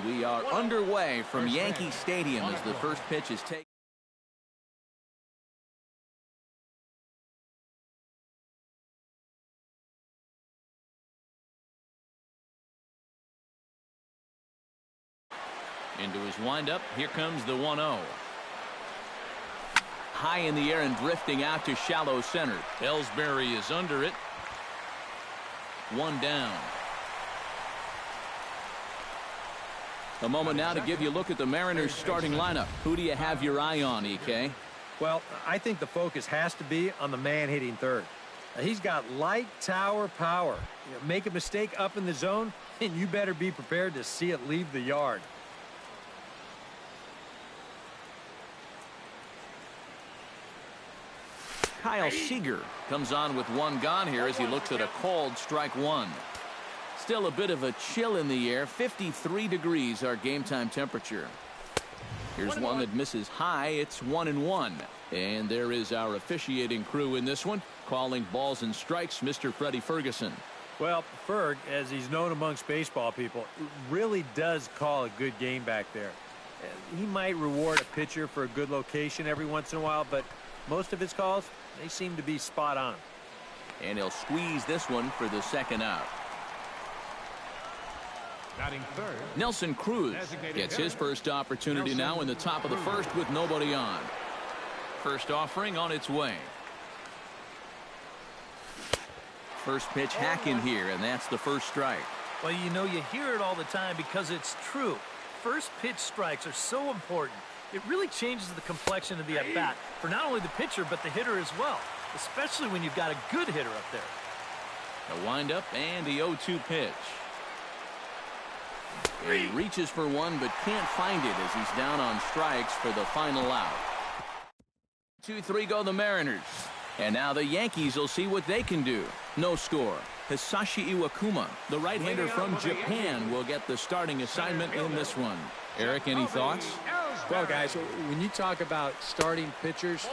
We are underway from Yankee Stadium as the first pitch is taken. Into his windup. Here comes the 1-0. High in the air and drifting out to shallow center. Ellsbury is under it. One down. A moment now to give you a look at the Mariners starting lineup. Who do you have your eye on, EK? Well, I think the focus has to be on the man hitting third. He's got light tower power. Make a mistake up in the zone, and you better be prepared to see it leave the yard. Kyle Seager comes on with one gone here as he looks at a called strike one. Still a bit of a chill in the air. 53 degrees our game time temperature. Here's one that misses high. It's 1-1. And there is our officiating crew in this one, calling balls and strikes, Mr. Freddie Ferguson. Well, Ferg, as he's known amongst baseball people, really does call a good game back there. He might reward a pitcher for a good location every once in a while, but most of his calls, they seem to be spot on. And he'll squeeze this one for the second out. Nelson Cruz gets his first opportunity now in the top of the first with nobody on. First offering on its way. First pitch hack in here, and that's the first strike. Well, you know, you hear it all the time because it's true. First pitch strikes are so important. It really changes the complexion of the at-bat for not only the pitcher but the hitter as well, especially when you've got a good hitter up there. The windup and the 0-2 pitch. He reaches for one but can't find it as he's down on strikes for the final out. 2-3 go the Mariners. And now the Yankees will see what they can do. No score. Hisashi Iwakuma, the right-hander from Japan, will get the starting assignment in this one. Eric, any thoughts? Well, guys, when you talk about starting pitchers,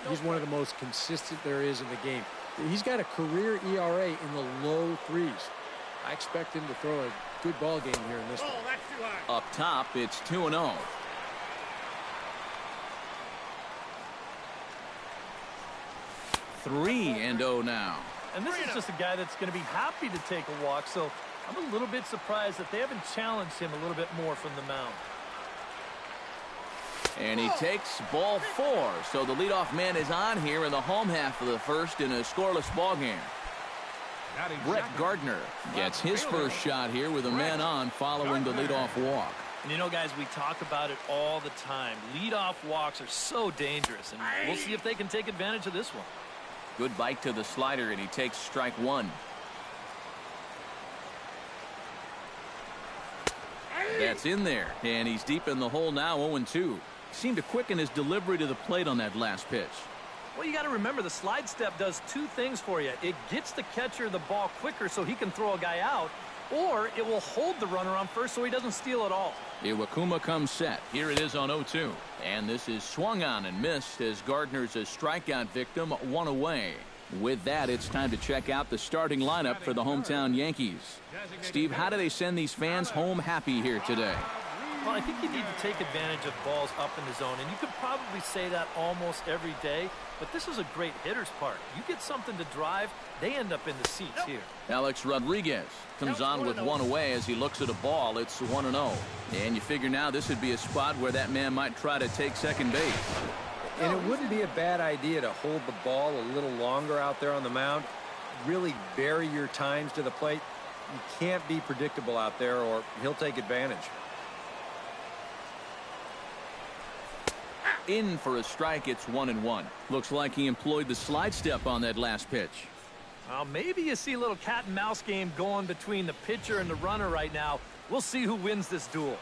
he's one of the most consistent there is in the game. He's got a career ERA in the low 3s. I expect him to throw a good ball game here in this one. Up top, it's 2-0. Three and 0 now. And this is just a guy that's going to be happy to take a walk, so I'm a little bit surprised that they haven't challenged him a little bit more from the mound. And he takes ball 4, so the leadoff man is on here in the home half of the first in a scoreless ball game. Brett Gardner gets his first shot here with a man on following the leadoff walk. And you know, guys, we talk about it all the time. Leadoff walks are so dangerous, and we'll see if they can take advantage of this one. Good bite to the slider, and he takes strike one. That's in there, and he's deep in the hole now, 0-2. Seemed to quicken his delivery to the plate on that last pitch. Well, you got to remember the slide step does two things for you. It gets the catcher the ball quicker so he can throw a guy out, or it will hold the runner on first so he doesn't steal at all. Iwakuma comes set. Here it is on 0-2. And this is swung on and missed as Gardner's a strikeout victim, one away. With that, it's time to check out the starting lineup for the hometown Yankees. Steve, how do they send these fans home happy here today? Well, I think you need to take advantage of balls up in the zone, and you could probably say that almost every day, but this is a great hitter's park. You get something to drive, they end up in the seats here. Alex Rodriguez comes on with one away as he looks at a ball. It's 1-0. And you figure now this would be a spot where that man might try to take second base. And it wouldn't be a bad idea to hold the ball a little longer out there on the mound. Really vary your times to the plate. You can't be predictable out there or he'll take advantage. In for a strike, it's 1-1. Looks like he employed the slide step on that last pitch. Well, maybe you see a little cat and mouse game going between the pitcher and the runner right now. We'll see who wins this duel.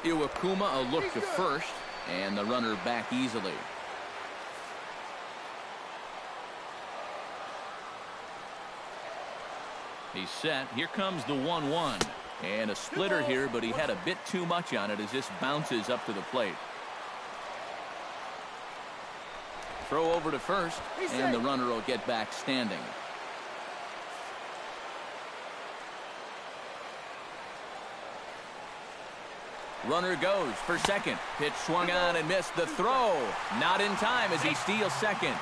Iwakuma a look to first, and the runner back easily. He's set. Here comes the 1-1. And a splitter here, but he had a bit too much on it as this bounces up to the plate. Throw over to first, and the runner will get back standing. Runner goes for second. Pitch swung on and missed. The throw not in time as he steals second.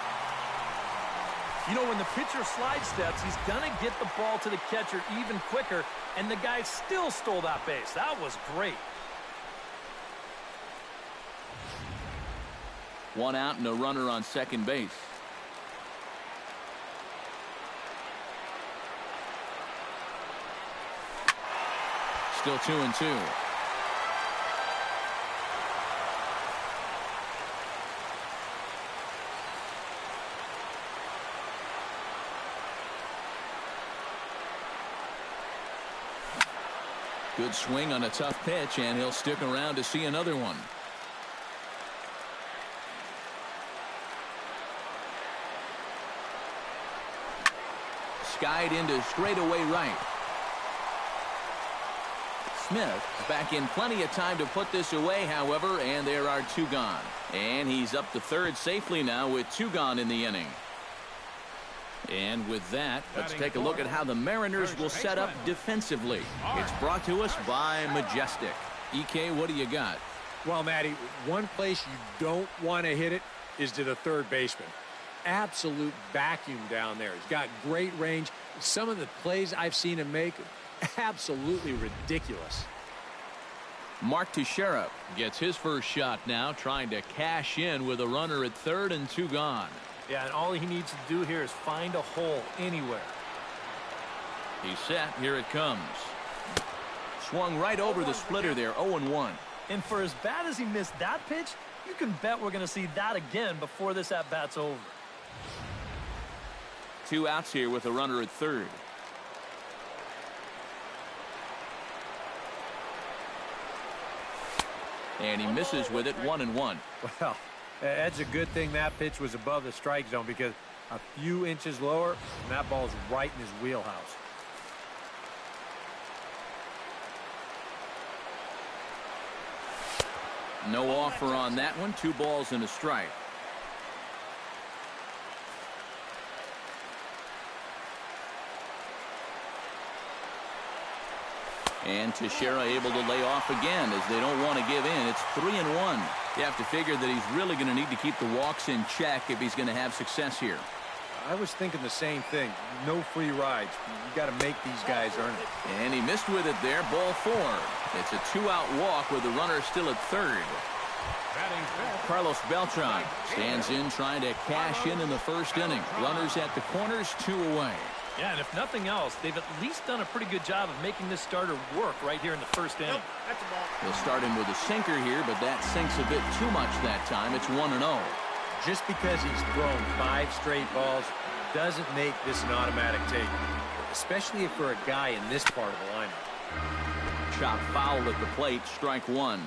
You know, when the pitcher slide steps, he's going to get the ball to the catcher even quicker, and the guy still stole that base. That was great. One out and a runner on second base. Still 2-2. Good swing on a tough pitch, and he'll stick around to see another one. Skied into straightaway right. Smith back in plenty of time to put this away, however, and there are two gone. And he's up to third safely now with two gone in the inning. And with that, let's take a look at how the Mariners will set up defensively. It's brought to us by Majestic. EK, what do you got? Well, Matty, one place you don't want to hit it is to the third baseman. Absolute vacuum down there. He's got great range. Some of the plays I've seen him make, absolutely ridiculous. Mark Teixeira gets his first shot now, trying to cash in with a runner at third and two gone. Yeah, and all he needs to do here is find a hole anywhere. He's set. Here it comes. Swung right over the splitter there, 0-1. And for as bad as he missed that pitch, you can bet we're going to see that again before this at-bat's over. Two outs here with a runner at third. And he misses with it, 1-1. Well, that's a good thing that pitch was above the strike zone, because a few inches lower, and that ball's right in his wheelhouse. No offer on that one. 2 balls and a strike. And Teixeira able to lay off again as they don't want to give in. It's 3-1. You have to figure that he's really going to need to keep the walks in check if he's going to have success here. I was thinking the same thing. No free rides. You got to make these guys earn it. And he missed with it there. Ball 4. It's a 2-out walk with the runner still at third. Carlos Beltran stands in trying to cash in the first inning. Runners at the corners, 2 away. Yeah, and if nothing else, they've at least done a pretty good job of making this starter work right here in the first inning. They'll start him with a sinker here, but that sinks a bit too much that time. It's 1-0. Just because he's thrown 5 straight balls doesn't make this an automatic take, especially for a guy in this part of the lineup. Chop foul at the plate, strike 1.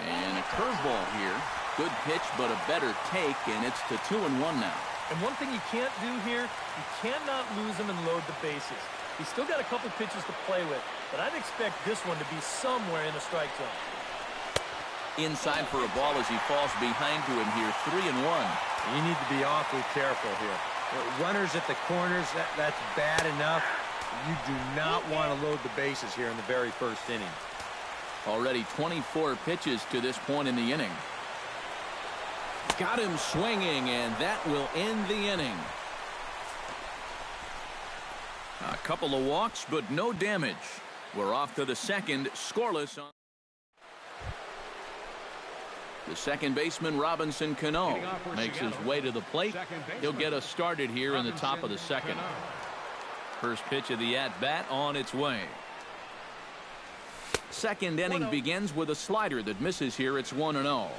And a curveball here. Good pitch, but a better take, and it's to 2-1 now. And one thing you can't do here, you cannot lose him and load the bases. He's still got a couple pitches to play with, but I'd expect this one to be somewhere in the strike zone. Inside for a ball as he falls behind to him here, 3-1. You need to be awfully careful here. Runners at the corners, that's bad enough. You do not want to load the bases here in the very first inning. Already 24 pitches to this point in the inning. Got him swinging, and that will end the inning. A couple of walks, but no damage. We're off to the second, scoreless. The second baseman, Robinson Cano, makes his way to the plate. He'll get us started here in the top of the second. First pitch of the at-bat on its way. Second inning begins with a slider that misses here. It's 1-0.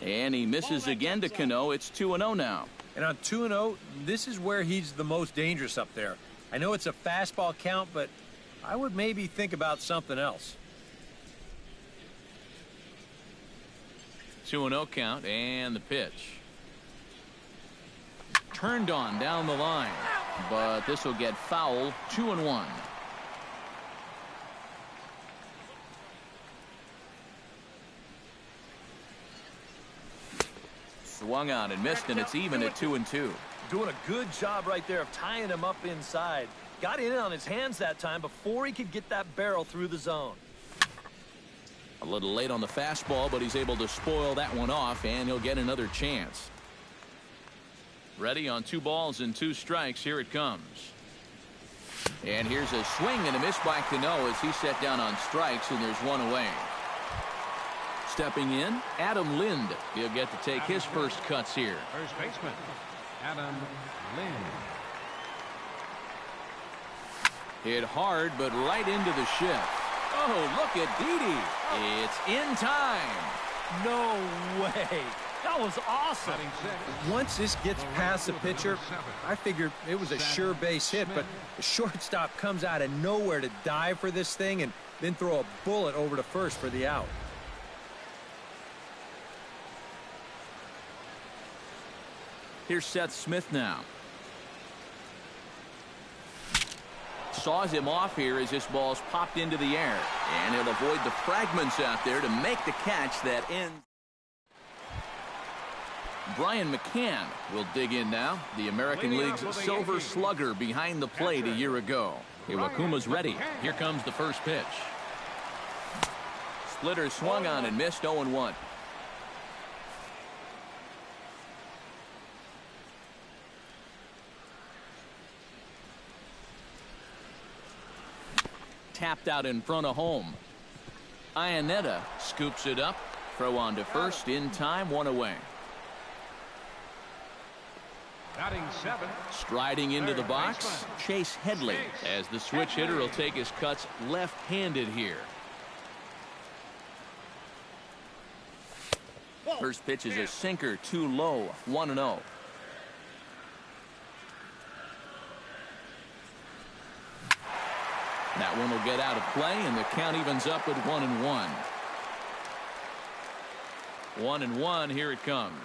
And he misses again to Cano. It's 2-0 now. And on 2-0, this is where he's the most dangerous up there. I know it's a fastball count, but I would maybe think about something else. 2-0 count, and the pitch. Turned on down the line, but this will get foul. 2-1. Swung on and missed, and it's even at 2-2. Doing a good job right there of tying him up inside. Got in on his hands that time before he could get that barrel through the zone. A little late on the fastball, but he's able to spoil that one off, and he'll get another chance. Ready on 2 balls and 2 strikes. Here it comes. And here's a swing and a miss by Cano as he's set down on strikes, and there's 1 away. Stepping in, Adam Lind. He'll get to take his first cuts here. First baseman, Adam Lind. Hit hard, but right into the shift. Oh, look at Didi. It's in time. No way. That was awesome. Once this gets past the pitcher, I figured it was a sure base hit, but the shortstop comes out of nowhere to dive for this thing and then throw a bullet over to first for the out. Here's Seth Smith now. Saws him off here as this ball's popped into the air. And he'll avoid the fragments out there to make the catch that ends. Brian McCann will dig in now. The American League's Silver Slugger behind the plate a year ago. Iwakuma's ready. Here comes the first pitch. Splitter swung on and missed. 0-1. Tapped out in front of home. Iannetta scoops it up. Throw on to first in time. 1 away. Batting 7. Striding into the box, Chase Headley, as the switch hitter will take his cuts left-handed here. First pitch is a sinker, too low. 1-0. That one will get out of play, and the count evens up at 1-1. 1-1. Here it comes.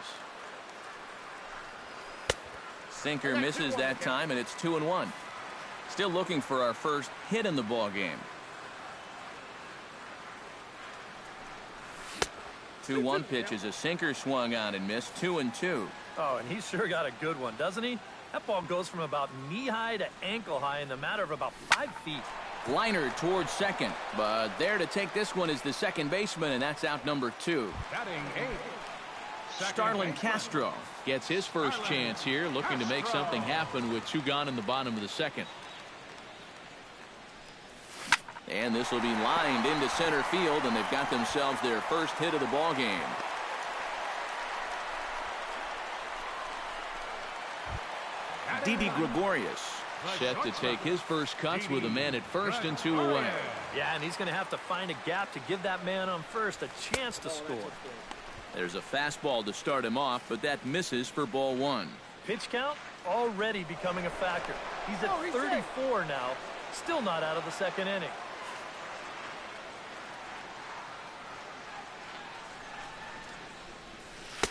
Sinker misses that time, and it's 2-1. Still looking for our first hit in the ball game. 2-1 pitch is a sinker, swung on and missed. 2-2. Oh, and he sure got a good one, doesn't he? That ball goes from about knee-high to ankle-high in the matter of about 5 feet. Liner towards second, but there to take this one is the second baseman, and that's out number 2. Batting 8. Starlin Castro gets his first chance here, looking to make something happen with 2 gone in the bottom of the second. And this will be lined into center field, and they've got themselves their first hit of the ball game. Didi Gregorius set to take his first cuts with a man at first and 2 away. Yeah, and he's going to have to find a gap to give that man on first a chance to score. There's a fastball to start him off, but that misses for ball 1. Pitch count already becoming a factor. He's at 34 now, still not out of the second inning.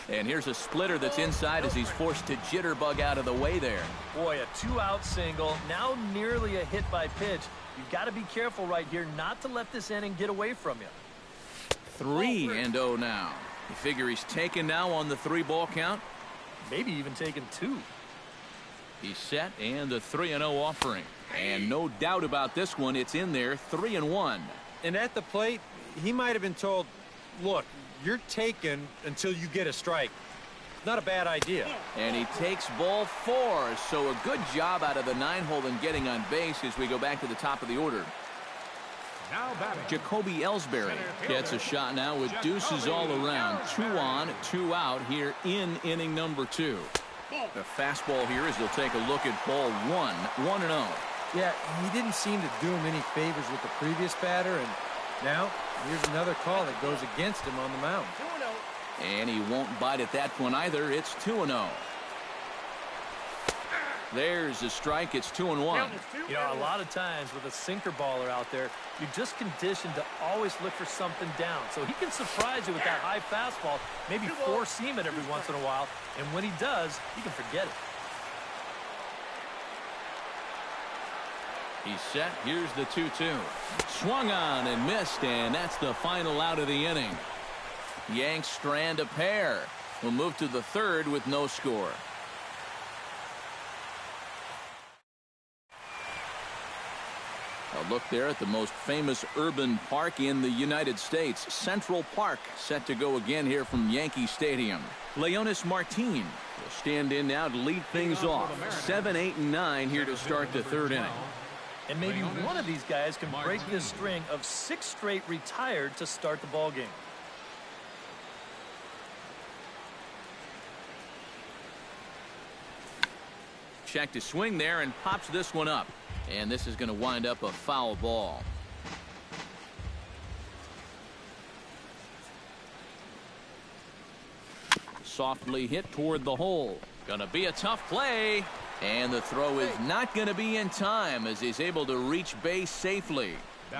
And here's a splitter that's inside as he's forced to jitterbug out of the way there. Boy, a 2-out single, now nearly a hit by pitch. You've got to be careful right here not to let this inning get away from you. 3-0 now. You figure he's taken now on the 3-ball count? Maybe even taking 2. He's set, and the 3-0 offering. And no doubt about this one, it's in there, 3-1. And at the plate, he might have been told, look, you're taken until you get a strike. Not a bad idea. And he takes ball 4, so a good job out of the 9-hole in getting on base as we go back to the top of the order. Now batting. Jacoby Ellsbury gets a shot now with deuces all around. 2 on, 2 out here in inning number 2. The fastball here as they'll take a look at ball 1, 1-0. Yeah, he didn't seem to do him any favors with the previous batter, and now here's another call that goes against him on the mound. And he won't bite at that one either. It's 2-0. There's a strike. It's 2-1. You know, a lot of times with a sinker baller out there, you're just conditioned to always look for something down. So he can surprise you with that high fastball, maybe four-seam it every once in a while. And when he does, you can forget it. He's set. Here's the 2-2. Swung on and missed, and that's the final out of the inning. Yanks strand a pair. We'll move to the third with no score. A look there at the most famous urban park in the United States, Central Park, set to go again here from Yankee Stadium. Leonys Martin will stand in now to lead things off. 7, 8, and 9 here to start the third inning. And maybe one of these guys can break this string of 6 straight retired to start the ball game. Check to swing there and pops this one up. And this is going to wind up a foul ball. Softly hit toward the hole. Gonna be a tough play. And the throw is not going to be in time as he's able to reach base safely.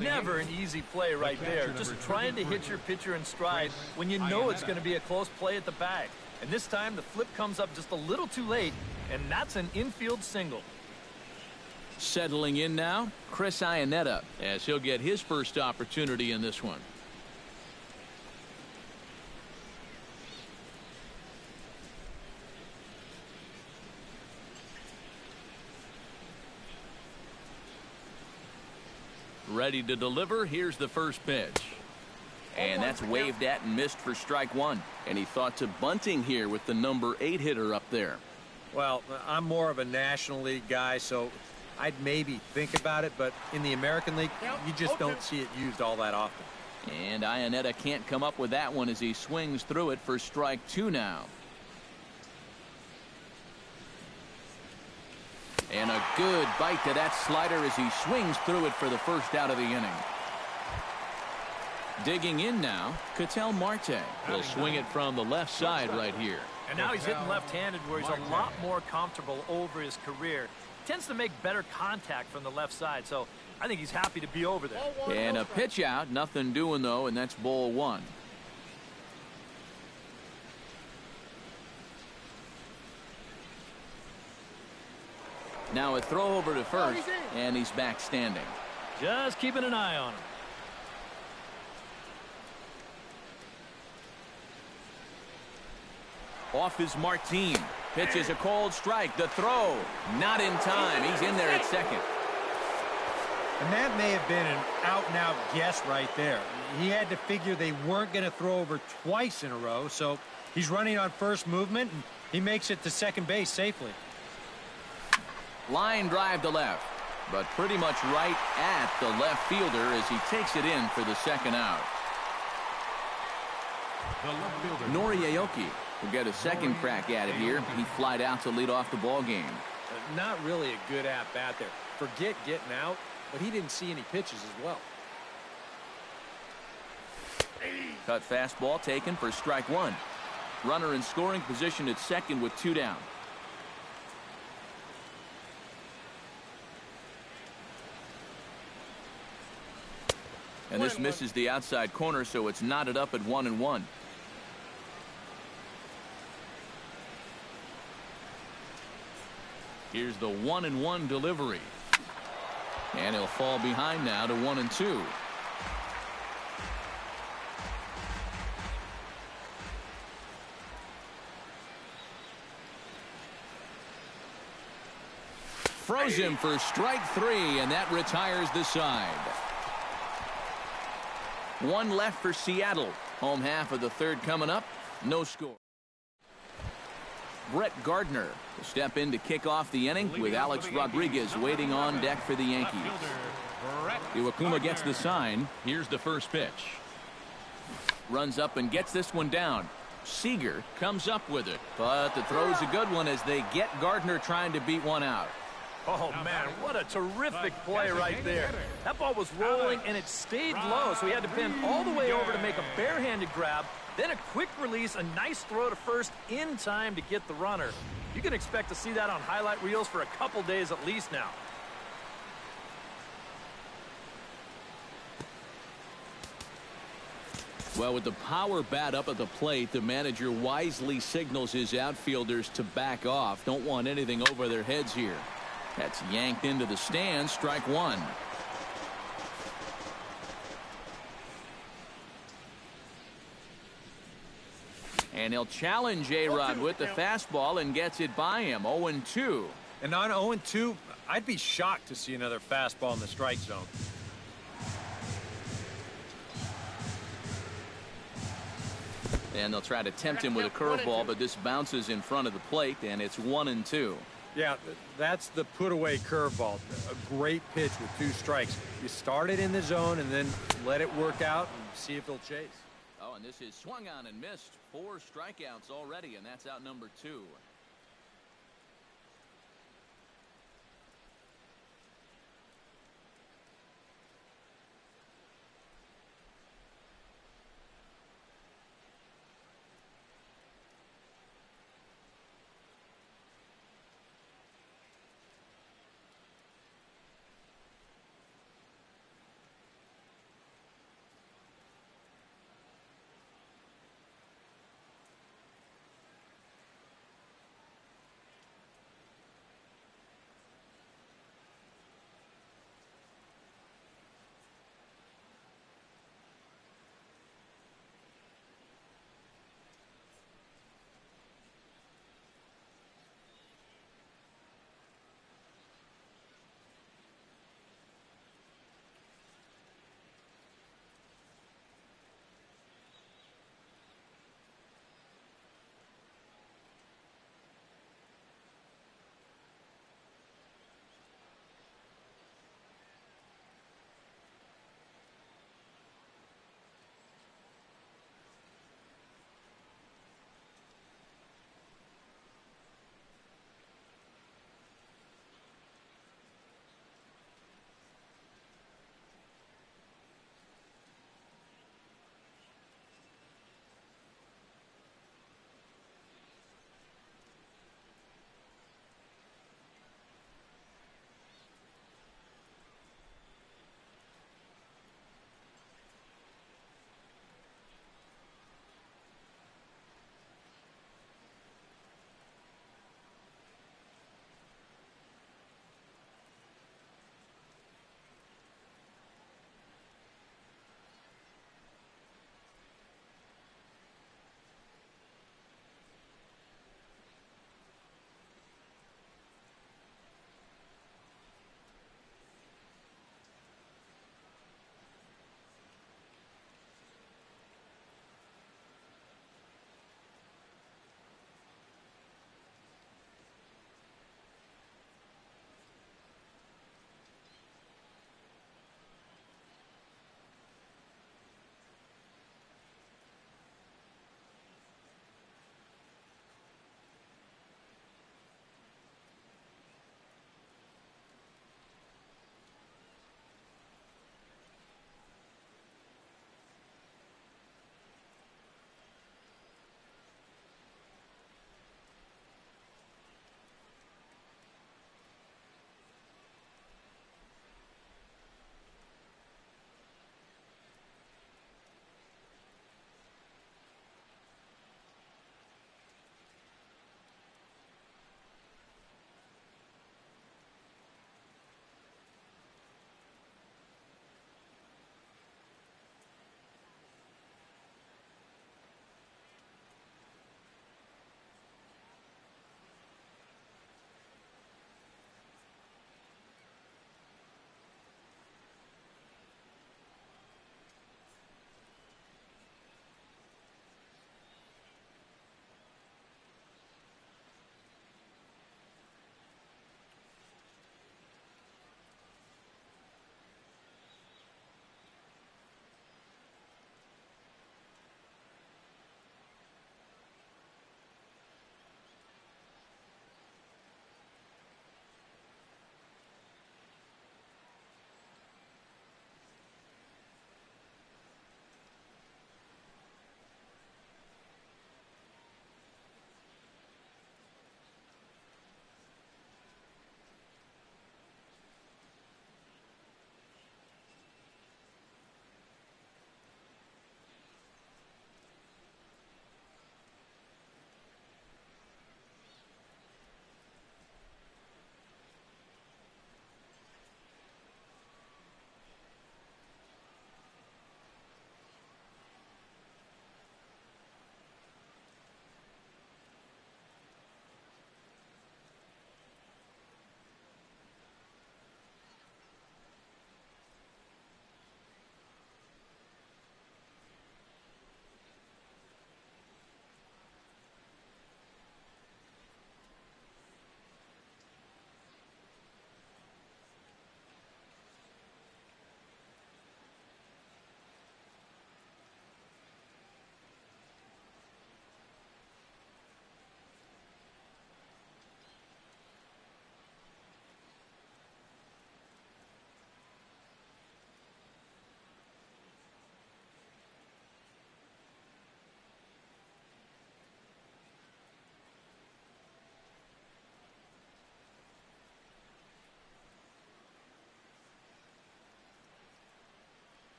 Never an easy play right there. Just trying to hit your pitcher in stride when you know it's going to be a close play at the bag. And this time the flip comes up just a little too late, and that's an infield single. Settling in now, Chris Iannetta, as he'll get his first opportunity in this one. Ready to deliver. Here's the first pitch. And that's waved at and missed for strike one. And he thought to bunting here with the number 8 hitter up there. Well, I'm more of a National League guy, so I'd maybe think about it, but in the American League, you just don't see it used all that often. And Iannetta can't come up with that one as he swings through it for strike 2 now. And a good bite to that slider as he swings through it for the first out of the inning. Digging in now, Ketel Marte. He'll swing it from the left side right here. And now he's hitting left-handed where he's a lot more comfortable over his career. Tends to make better contact from the left side, so I think he's happy to be over there. And a pitch out, nothing doing though, and that's ball 1. Now a throw over to first, and he's back standing. Just keeping an eye on him. Off is Martin. Pitches a cold strike. The throw, not in time. He's in there at second. And that may have been an out-and-out guess right there. He had to figure they weren't going to throw over twice in a row, so he's running on first movement, and he makes it to second base safely. Line drive to left, but pretty much right at the left fielder as he takes it in for the second out. Nori Aoki will get a second crack at it here. He flied out to lead off the ball game. Not really a good at-bat there. Forget getting out, but he didn't see any pitches as well. Cut fastball taken for strike 1. Runner in scoring position at second with 2 down. And this misses the outside corner, so it's knotted up at 1-1. Here's the 1-1 delivery. And he'll fall behind now to 1-2. Froze him for strike 3, and that retires the side. 1 left for Seattle. Home half of the third coming up. No score. Brett Gardner will step in to kick off the inning with Alex Rodriguez waiting on deck for the Yankees. Iwakuma gets the sign. Here's the first pitch. Runs up and gets this one down. Seager comes up with it, but the throw's a good one as they get Gardner trying to beat one out. Oh, man, what a terrific play right there. That ball was rolling, and it stayed low, so he had to bend all the way over to make a barehanded grab, then a quick release, a nice throw to first in time to get the runner. You can expect to see that on highlight reels for a couple days at least now. Well, with the power bat up at the plate, the manager wisely signals his outfielders to back off. Don't want anything over their heads here. That's yanked into the stands. Strike 1. And he'll challenge A-Rod with the fastball and gets it by him. 0-2. And on 0-2, I'd be shocked to see another fastball in the strike zone. And they'll try to tempt him with a curveball, but this bounces in front of the plate, and it's 1-2. Yeah, that's the put-away curveball. A great pitch with 2 strikes. You start it in the zone and then let it work out and see if they'll chase. Oh, and this is swung on and missed. 4 strikeouts already, and that's out number 2.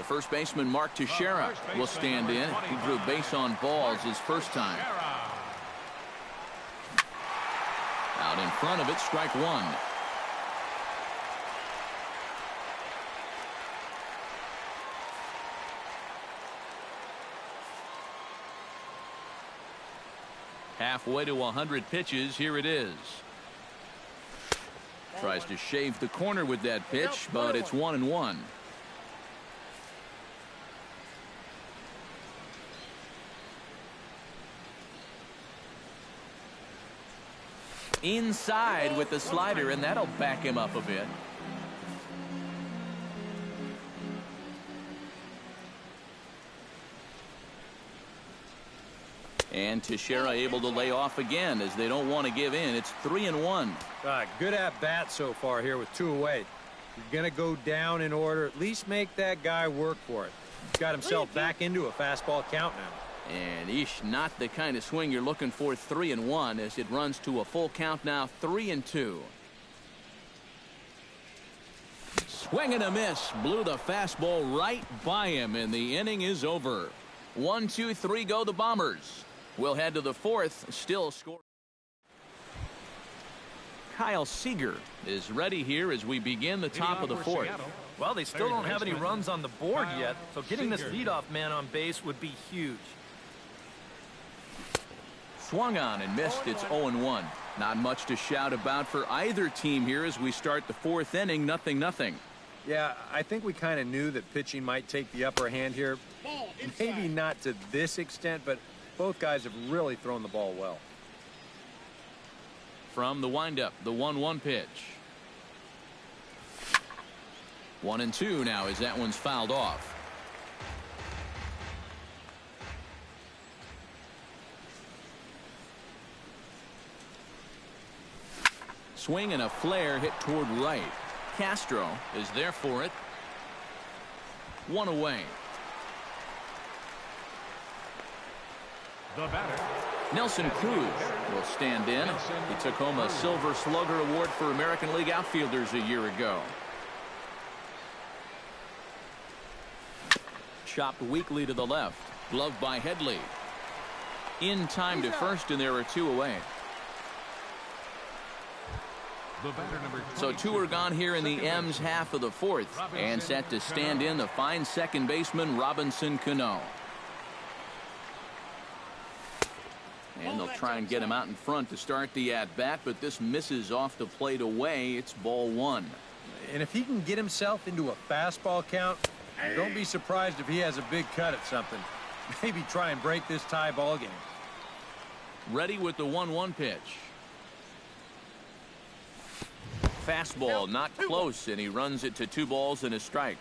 First baseman Mark Teixeira will stand in. He drew base on balls his first time. Out in front of it, strike one. Halfway to 100 pitches. Here it is. Tries to shave the corner with that pitch, but it's 1-1. Inside with the slider, and that'll back him up a bit. And Teixeira able to lay off again as they don't want to give in. It's 3-1. Good at bat so far here with 2 away. You're going to go down in order. At least make that guy work for it. He's got himself back into a fastball count now. And not the kind of swing you're looking for. 3-1 as it runs to a full count now. 3-2. Swing and a miss. Blew the fastball right by him, and the inning is over. 1, 2, 3 go the Bombers. We'll head to the fourth. Still scoring. Kyle Seager is ready here as we begin the top of the fourth. Well, they still don't have any runs on the board yet, so getting this leadoff man on base would be huge. Swung on and missed. It's 0-1. Not much to shout about for either team here as we start the fourth inning. 0-0. Yeah, I think we kind of knew that pitching might take the upper hand here. Maybe not to this extent, but both guys have really thrown the ball well. From the windup, the 1-1 pitch. 1-2 now as that one's fouled off. Swing and a flare hit toward right. Castro is there for it. 1 away. The batter, Nelson Cruz will stand in. He took home a Silver Slugger Award for American League outfielders a year ago. Chopped weakly to the left. Gloved by Headley. In time to first, and there are 2 away. the batter number 22. So 2 are gone here in the M's half of the fourth. And set to stand in the fine second baseman Robinson Cano. And they'll try and get him out in front to start the at-bat, but this misses off the plate away. It's ball 1. And if he can get himself into a fastball count, don't be surprised if he has a big cut at something. Maybe try and break this tie ball game. Ready with the 1-1 pitch. Fastball not close, and he runs it to 2 balls and a strike.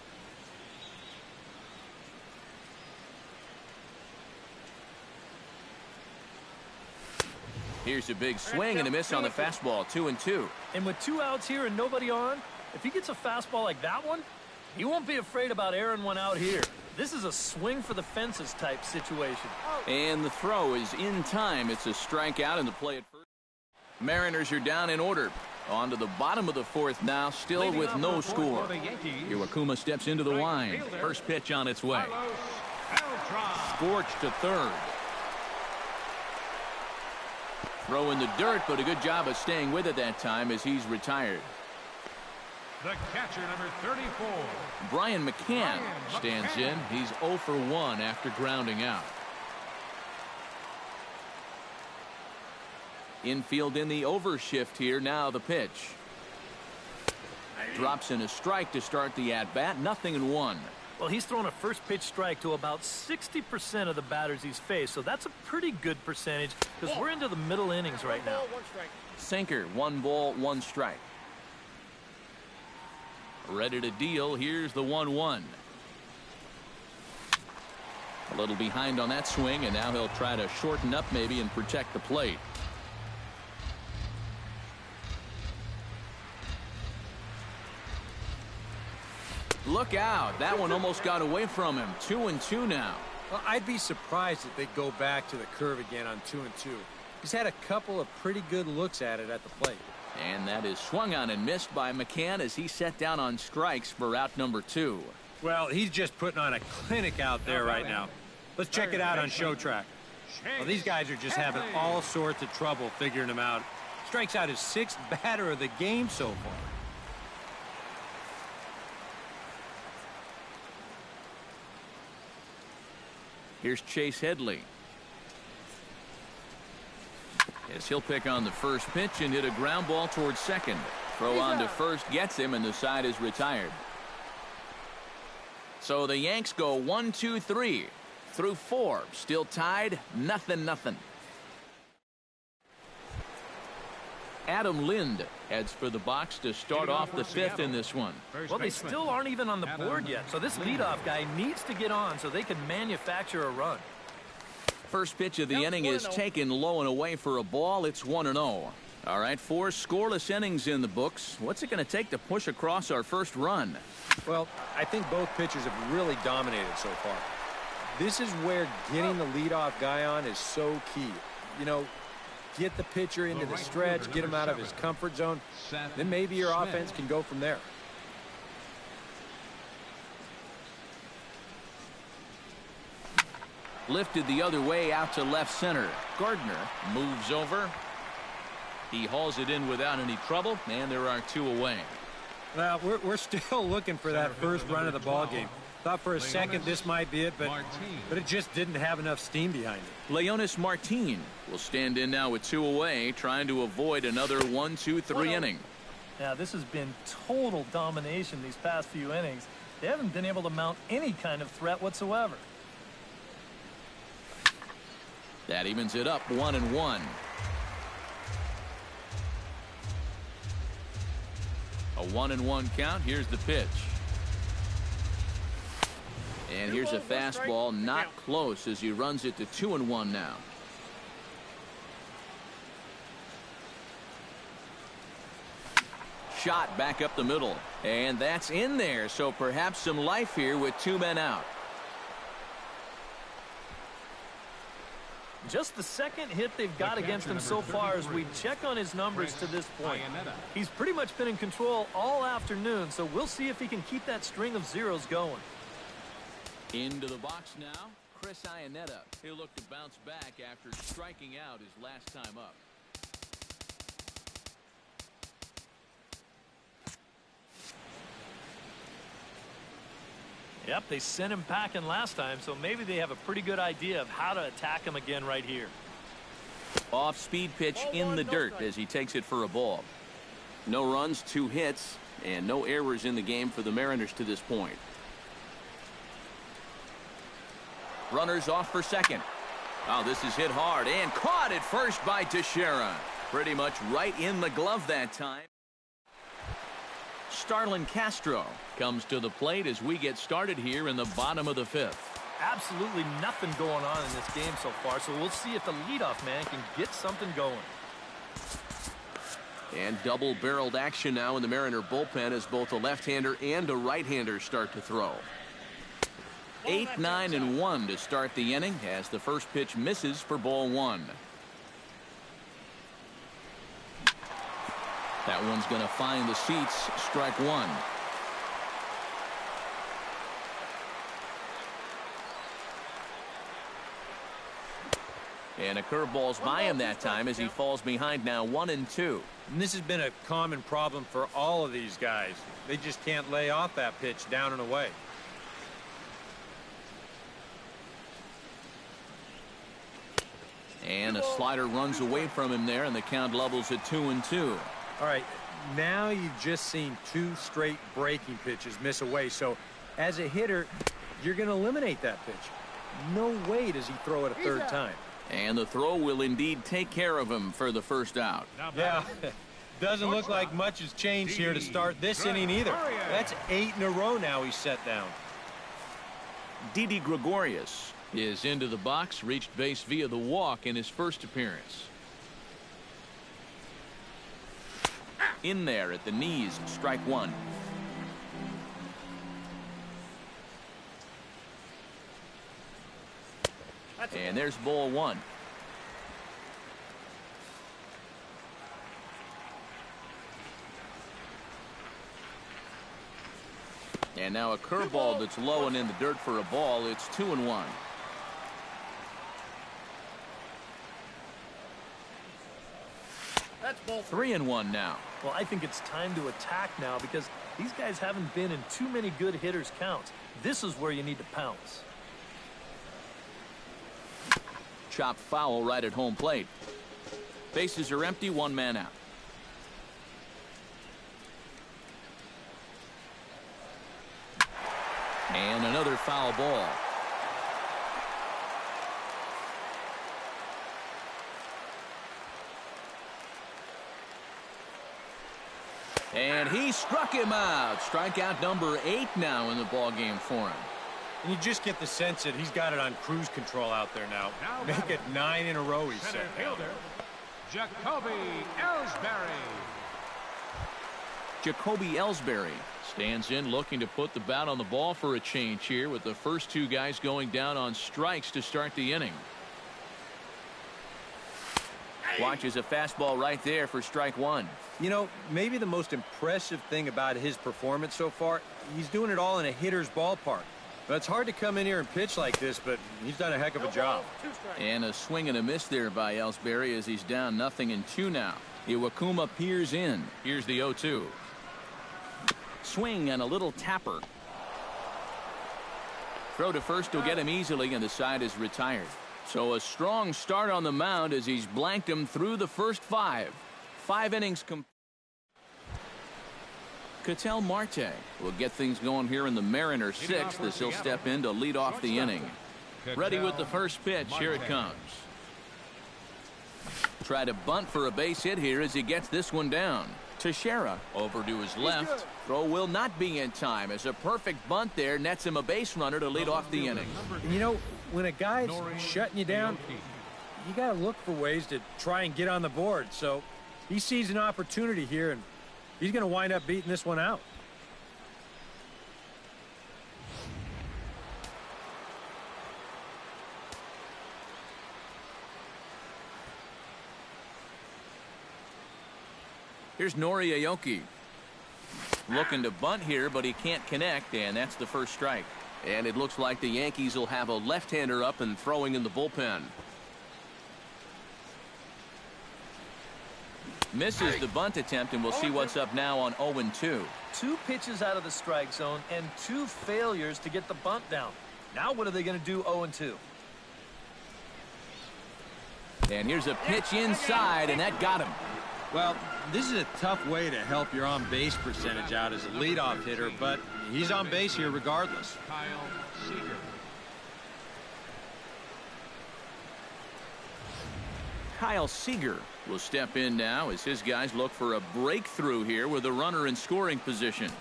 Here's a big swing and a miss on the fastball. 2-2. And with 2 outs here and nobody on, if he gets a fastball like that one, he won't be afraid about airing one out here. This is a swing for the fences type situation. And the throw is in time. It's a strikeout, and the play at first. Mariners are down in order. On to the bottom of the fourth now, still with no score. Iwakuma steps into the line. First pitch on its way. Scorched to third. Throw in the dirt, but a good job of staying with it that time as he's retired. The catcher, number 34. Brian McCann stands in. He's 0 for 1 after grounding out. Infield in the overshift here. Now the pitch. Drops in a strike to start the at-bat. 0-1. Well, he's thrown a first pitch strike to about 60% of the batters he's faced, so that's a pretty good percentage because we're into the middle innings right now. Sinker, 1 ball, 1 strike. Ready to deal. Here's the 1-1. A little behind on that swing, and now he'll try to shorten up maybe and protect the plate. Look out. That one almost got away from him. 2-2 now. Well, I'd be surprised if they go back to the curve again on 2-2. He's had a couple of pretty good looks at it at the plate. And that is swung on and missed by McCann as he set down on strikes for out number 2. Well, he's just putting on a clinic out there right now. Let's check it out on Show Track. Well, these guys are just having all sorts of trouble figuring him out. Strikes out his 6th batter of the game so far. Here's Chase Headley. As he'll pick on the first pitch and hit a ground ball towards second. Throw on to first gets him, and the side is retired. So the Yanks go 1, 2, 3 through 4. Still tied, 0-0. Adam Lind heads for the box to start off the 5th in this one. Well, they still aren't even on the board yet, so this leadoff guy needs to get on so they can manufacture a run. First pitch of the inning is taken low and away for a ball. It's 1-0. All right, 4 scoreless innings in the books. What's it going to take to push across our first run? Well, I think both pitchers have really dominated so far. This is where getting the leadoff guy on is so key. You know, get the pitcher into the stretch, get him out of his comfort zone, then maybe your offense can go from there. Lifted the other way out to left center. Gardner moves over. He hauls it in without any trouble, and there are 2 away. Well, we're still looking for that first run of the ball game. Thought for a second this might be it, but it just didn't have enough steam behind it. Leonis Martin will stand in now with 2 away, trying to avoid another 1, 2, 3 inning. Yeah, this has been total domination these past few innings. They haven't been able to mount any kind of threat whatsoever. That evens it up 1-1. A 1-1 count. Here's the pitch. And here's a fastball not close as he runs it to 2-1 now. Shot back up the middle. And that's in there. So perhaps some life here with 2 men out. Just the second hit they've got against him so far as we check on his numbers to this point. He's pretty much been in control all afternoon, so we'll see if he can keep that string of zeros going. Into the box now, Chris Iannetta. He'll look to bounce back after striking out his last time up. Yep, they sent him packing last time, so maybe they have a pretty good idea of how to attack him again right here. Off-speed pitch in the dirt as he takes it for a ball. No runs, 2 hits, and no errors in the game for the Mariners to this point. Runners off for second. Oh, this is hit hard and caught at first by Teixeira. Pretty much right in the glove that time. Starlin Castro comes to the plate as we get started here in the bottom of the 5th. Absolutely nothing going on in this game so far, so we'll see if the leadoff man can get something going. And double-barreled action now in the Mariner bullpen as both a left-hander and a right-hander start to throw. 8, 9, and 1 to start the inning as the first pitch misses for ball 1. That one's going to find the seats. Strike 1. And a curveball's by him that time as he falls behind now 1-2. And this has been a common problem for all of these guys. They just can't lay off that pitch down and away. And a slider runs away from him there, and the count levels at 2-2. All right, now you've just seen 2 straight breaking pitches miss away. So as a hitter, you're going to eliminate that pitch. No way does he throw it a third time. And the throw will indeed take care of him for the first out. Yeah, doesn't look like much has changed here to start this inning either. That's 8 in a row now he's set down. Didi Gregorius is into the box, reached base via the walk in his first appearance. In there at the knees, strike 1. And there's ball 1. And now a curveball that's low and in the dirt for a ball. It's 2-1. That's ball 3-1 now. Well, I think it's time to attack now because these guys haven't been in too many good hitters' counts. This is where you need to pounce. Chopped foul right at home plate. Bases are empty, one man out. And another foul ball. And he struck him out. Strikeout number 8 now in the ball game for him. And you just get the sense that he's got it on cruise control out there now. Make it 9 in a row, he Center said. fielder, Jacoby Ellsbury. Jacoby Ellsbury stands in looking to put the bat on the ball for a change here with the first 2 guys going down on strikes to start the inning. Watches a fastball right there for strike 1. You know, maybe the most impressive thing about his performance so far, he's doing it all in a hitter's ballpark. But it's hard to come in here and pitch like this, but he's done a heck of a job. And a swing and a miss there by Ellsbury as he's down 0-2 now. Iwakuma peers in. Here's the 0-2. Swing and a little tapper. Throw to first will get him easily, and the side is retired. So a strong start on the mound as he's blanked him through the first 5. 5 innings complete. Ketel Marte will get things going here in the Mariners 6th as he'll step in to lead off the inning. Ready with the first pitch. Here it comes. Try to bunt for a base hit here as he gets this one down. Teixeira over to his left. Throw will not be in time as a perfect bunt there nets him a base runner to lead off the inning. And you know, when a guy's shutting you down, you got to look for ways to try and get on the board. So he sees an opportunity here, and he's going to wind up beating this one out. Here's Nori Aoki. Looking to bunt here, but he can't connect, and that's the first strike. And it looks like the Yankees will have a left-hander up and throwing in the bullpen. Misses the bunt attempt, and we'll see what's up now on 0-2. 2 pitches out of the strike zone and 2 failures to get the bunt down. Now what are they going to do 0-2? And here's a pitch inside, and that got him. Well, this is a tough way to help your on-base percentage out as a leadoff hitter, but he's on base here regardless. Kyle Seager. Kyle Seager will step in now as his guys look for a breakthrough here with a runner in scoring position.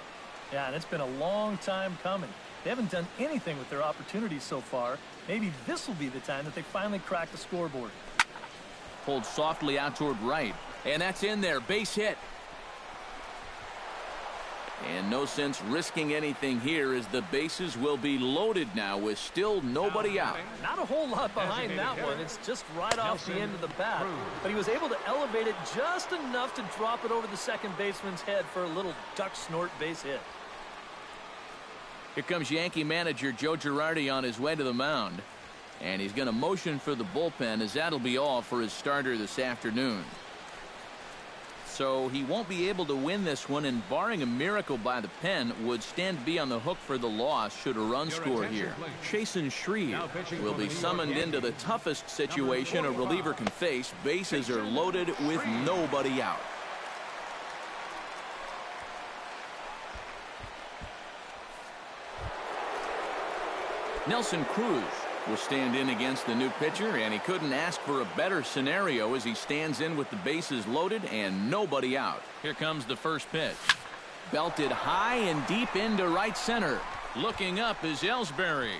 Yeah, and it's been a long time coming. They haven't done anything with their opportunities so far. Maybe this will be the time that they finally crack the scoreboard. Pulled softly out toward right. And that's in there. Base hit. And no sense risking anything here as the bases will be loaded now with still nobody out. Not a whole lot behind that one. It's just right off the end of the bat. But he was able to elevate it just enough to drop it over the second baseman's head for a little duck snort base hit. Here comes Yankee manager Joe Girardi on his way to the mound. And he's going to motion for the bullpen as that'll be all for his starter this afternoon. So he won't be able to win this one, and barring a miracle by the pen, would stand to be on the hook for the loss should a run score here. Chasen Shreve will be summoned into the toughest situation a reliever can face. Bases are loaded with nobody out. Nelson Cruz will stand in against the new pitcher, and he couldn't ask for a better scenario as he stands in with the bases loaded and nobody out. Here comes the first pitch. Belted high and deep into right center. Looking up is Ellsbury.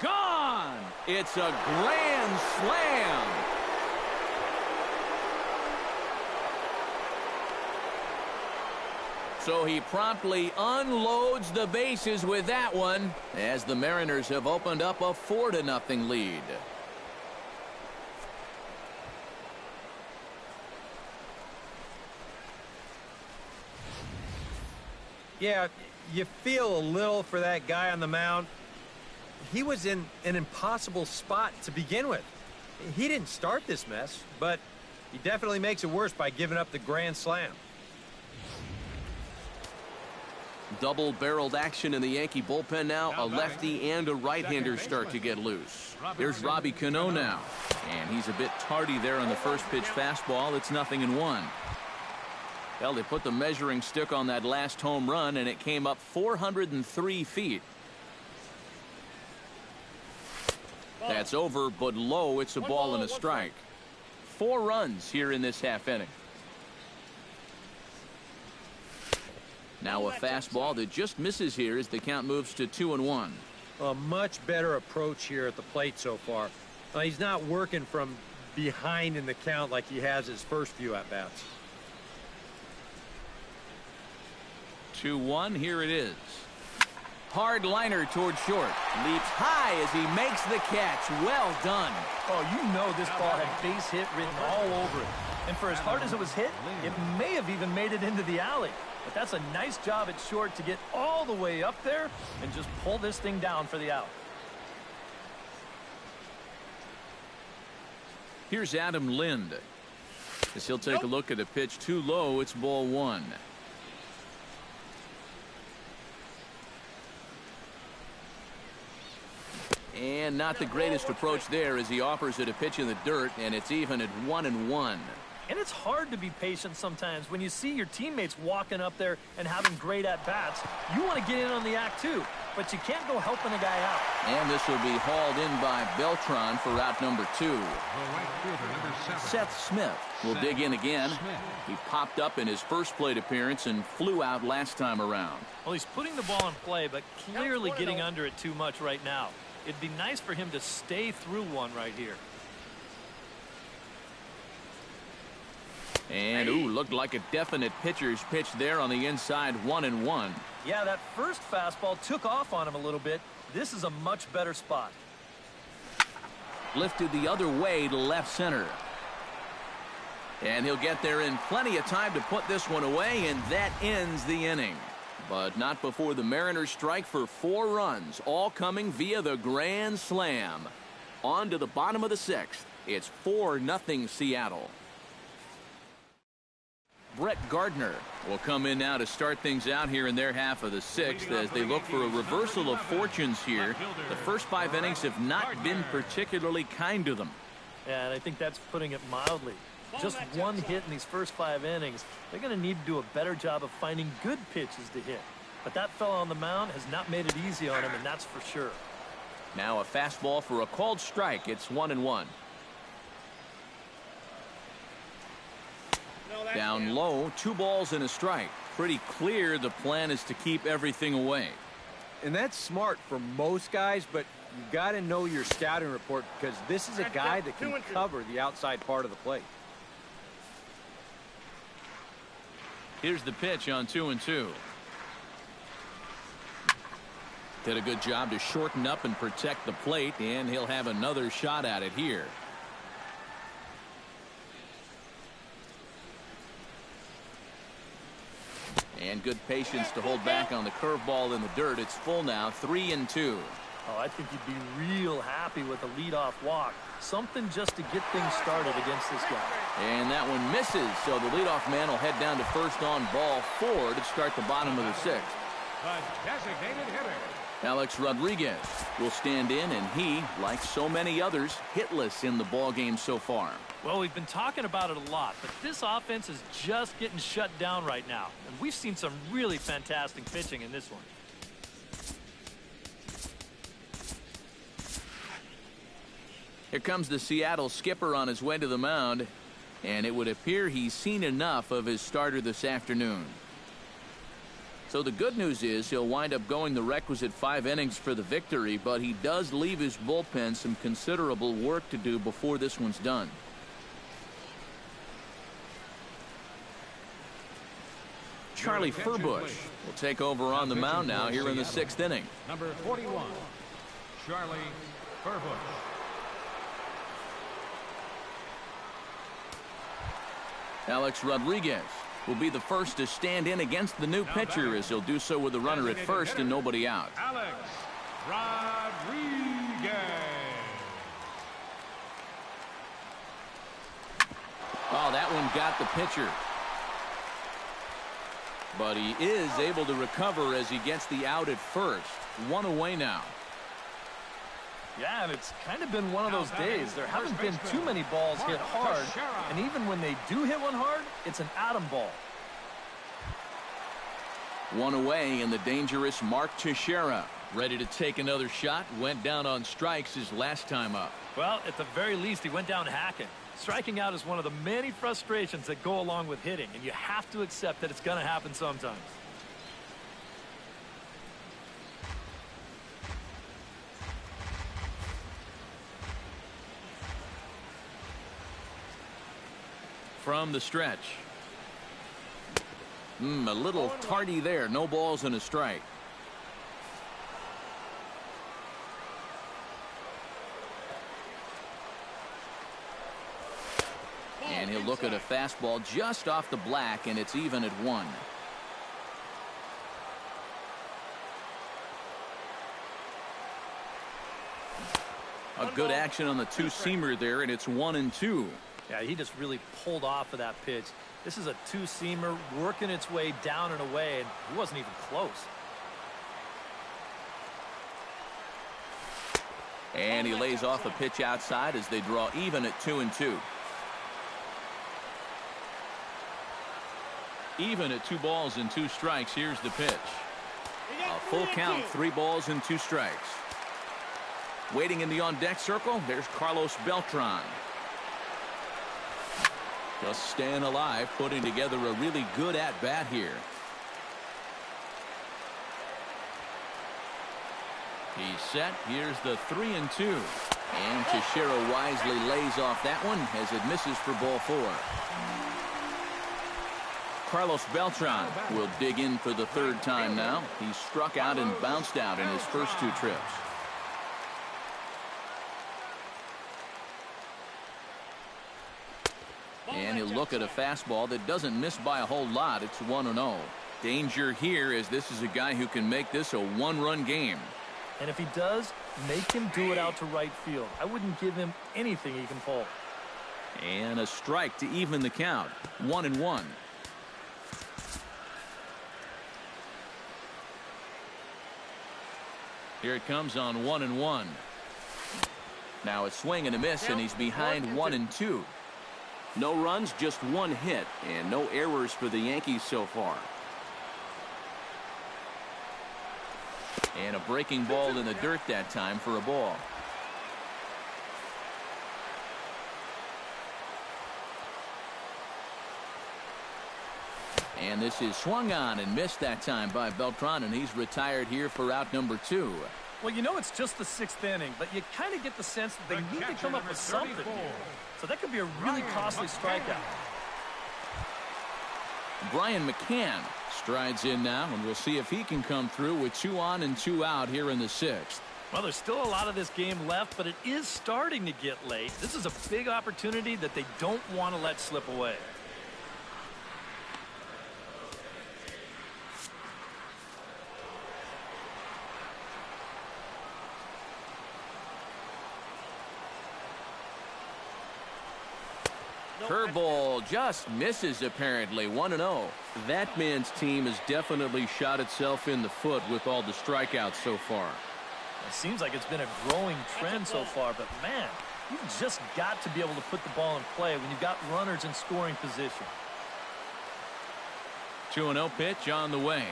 Gone! It's a grand slam. So he promptly unloads the bases with that one as the Mariners have opened up a 4-0 lead. Yeah, you feel a little for that guy on the mound. He was in an impossible spot to begin with. He didn't start this mess, but he definitely makes it worse by giving up the grand slam. Double-barreled action in the Yankee bullpen now. A lefty and a right-hander start to get loose. Here's Robbie Cano now. And he's a bit tardy there on the first pitch fastball. It's 0-1. Well, they put the measuring stick on that last home run, and it came up 403 feet. That's over, but low. It's a ball and a strike. 4 runs here in this half inning. Now a fastball that just misses here as the count moves to 2-1. A much better approach here at the plate so far. He's not working from behind in the count like he has his first few at-bats. 2-1. Here it is. Hard liner toward short. Leaps high as he makes the catch. Well done. Oh, you know this ball had base hit written all over it. And for as hard as it was hit, it may have even made it into the alley. But that's a nice job at short to get all the way up there and just pull this thing down for the out. Here's Adam Lind. As he'll take a look at a pitch too low, it's ball 1. And not the greatest approach there as he offers it a pitch in the dirt, and it's even at 1-1. And it's hard to be patient sometimes when you see your teammates walking up there and having great at-bats. You want to get in on the act too, but you can't go helping a guy out. And this will be hauled in by Beltran for out number 2. Seth Smith will dig in again. He popped up in his first plate appearance and flew out last time around. Well, he's putting the ball in play, but clearly getting under it too much right now. It'd be nice for him to stay through one right here. And, ooh, looked like a definite pitcher's pitch there on the inside, 1-1. Yeah, that first fastball took off on him a little bit. This is a much better spot. Lifted the other way to left center. And he'll get there in plenty of time to put this one away, and that ends the inning. But not before the Mariners strike for 4 runs, all coming via the grand slam. On to the bottom of the 6th. It's 4-0 Seattle. Brett Gardner will come in now to start things out here in their half of the 6th as they look for a reversal of fortunes here. The first 5 innings have not been particularly kind to them. Yeah, and I think that's putting it mildly. Just one hit in these first 5 innings. They're going to need to do a better job of finding good pitches to hit. But that fella on the mound has not made it easy on him, and that's for sure. Now a fastball for a called strike. It's 1-1. Down low, 2 balls and a strike. Pretty clear the plan is to keep everything away. And that's smart for most guys, but you got to know your scouting report because this is a guy that can cover the outside part of the plate. Here's the pitch on 2-2. Did a good job to shorten up and protect the plate, and he'll have another shot at it here. And good patience to hold back on the curveball in the dirt. It's full now, 3-2. Oh, I think you'd be real happy with a leadoff walk. Something just to get things started against this guy. And that one misses, so the leadoff man will head down to first on ball 4 to start the bottom of the 6th. The designated hitter. Alex Rodriguez will stand in, and he, like so many others, hitless in the ballgame so far. Well, we've been talking about it a lot, but this offense is just getting shut down right now. And we've seen some really fantastic pitching in this one. Here comes the Seattle skipper on his way to the mound, and it would appear he's seen enough of his starter this afternoon. So the good news is he'll wind up going the requisite 5 innings for the victory, but he does leave his bullpen some considerable work to do before this one's done. Charlie Furbush will take over on the mound now here in the 6th inning. Number 41, Charlie Furbush. Alex Rodriguez will be the first to stand in against the new pitcher, as he'll do so with a runner at first and nobody out. Alex Rodriguez. Oh, that one got the pitcher. But he is able to recover as he gets the out at first. One away now. Yeah, and it's kind of been one of those days. There haven't been too many balls hit hard, and even when they do hit one hard, it's an atom ball. One away, and the dangerous Mark Teixeira, ready to take another shot, went down on strikes his last time up. Well, at the very least, he went down hacking. Striking out is one of the many frustrations that go along with hitting, and you have to accept that it's going to happen sometimes. From the stretch. A little tardy there. No balls and a strike. And he'll look at a fastball just off the black, and it's even at 1. A good action on the two-seamer there, and it's 1-2. Yeah, he just really pulled off of that pitch. This is a two-seamer working its way down and away, and he wasn't even close. And he lays off a pitch outside as they draw even at 2-2. Even at 2 balls and 2 strikes. Here's the pitch. A full count, 3 balls and 2 strikes. Waiting in the on-deck circle, there's Carlos Beltran. Just staying alive, putting together a really good at-bat here. He's set. Here's the 3-2. And Teixeira wisely lays off that one as it misses for ball 4. Carlos Beltran will dig in for the 3rd time now. He struck out and bounced out in his first 2 trips. And he'll look at a fastball that doesn't miss by a whole lot. It's 1-0. Danger here, as this is a guy who can make this a 1-run game. And if he does, make him do it out to right field. I wouldn't give him anything he can pull. And a strike to even the count. 1-1. Here it comes on 1-1. Now a swing and a miss, and he's behind 1-2. No runs, just 1 hit, and no errors for the Yankees so far. And a breaking ball in the dirt that time for a ball. And this is swung on and missed that time by Beltran, and he's retired here for out number 2. Well, you know it's just the 6th inning, but you kind of get the sense that they need to come up with something here. So that could be a really costly strikeout. Brian McCann strides in now, and we'll see if he can come through with 2 on and 2 out here in the 6th. Well, there's still a lot of this game left, but it is starting to get late. This is a big opportunity that they don't want to let slip away. Curveball just misses, apparently. 1-0. That man's team has definitely shot itself in the foot with all the strikeouts so far. It seems like it's been a growing trend so far, but man, you've just got to be able to put the ball in play when you've got runners in scoring position. 2-0 pitch on the way.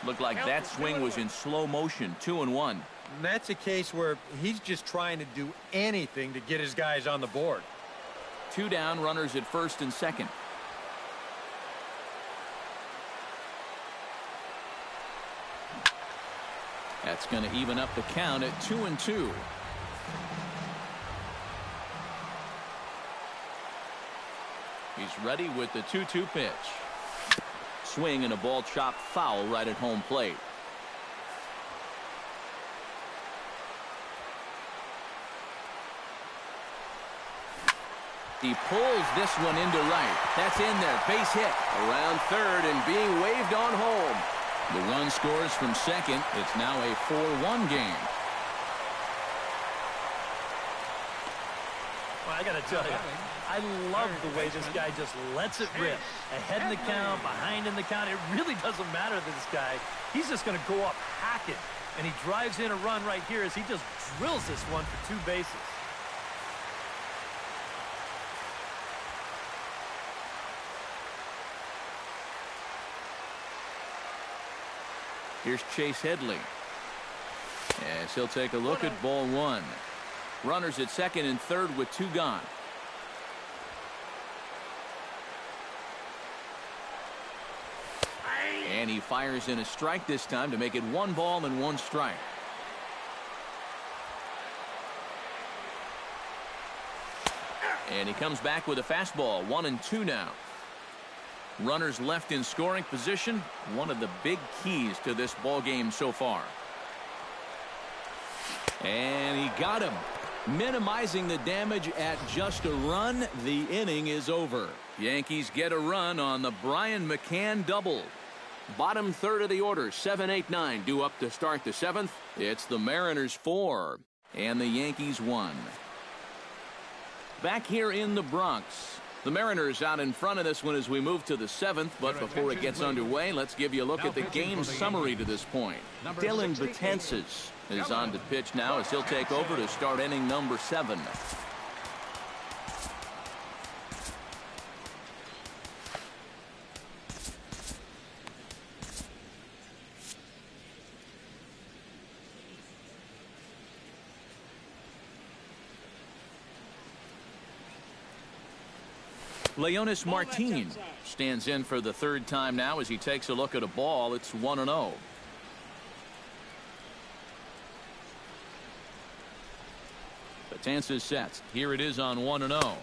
Looked like that swing was in slow motion. 2-1. And that's a case where he's just trying to do anything to get his guys on the board. 2 down, runners at first and second. That's going to even up the count at 2-2. He's ready with the 2-2 pitch. Swing and a ball chopped foul right at home plate. He pulls this one into right. That's in there. Base hit. Around third and being waved on home. The run scores from second. It's now a 4-1 game. Well, I got to tell you, I love the way this guy just lets it rip. Ahead in the count, behind in the count. It really doesn't matter to this guy. He's just going to go up hacking. And he drives in a run right here as he just drills this one for 2 bases. Here's Chase Headley. As he'll take a look at ball 1. Runners at second and third with 2 gone. And he fires in a strike this time to make it 1 ball and 1 strike. And he comes back with a fastball. 1-2 now. Runners left in scoring position. One of the big keys to this ball game so far. And he got him. Minimizing the damage at just a run. The inning is over. Yankees get a run on the Brian McCann double. Bottom third of the order, 7, 8, 9 due up to start the 7th. It's the Mariners 4 and the Yankees 1. Back here in the Bronx, the Mariners out in front of this one as we move to the 7th. But before it gets underway, let's give you a look at the game summary to this point. Dylan Betances is on to pitch now as he'll take over to start inning number 7. Leonys Martin stands in for the 3rd time now as he takes a look at a ball. It's 1-0. Betances sets. Here it is on 1-0.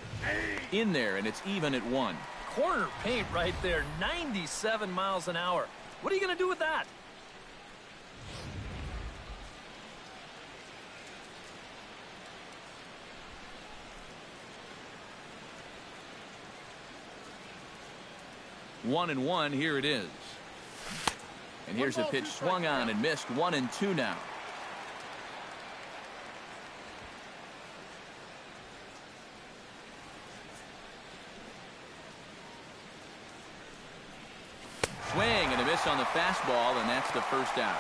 In there, and it's even at 1. Corner paint right there, 97 miles an hour. What are you going to do with that? One and 1. Here it is. And here's a pitch swung on and missed. 1-2 now. Swing and a miss on the fastball, and that's the first out.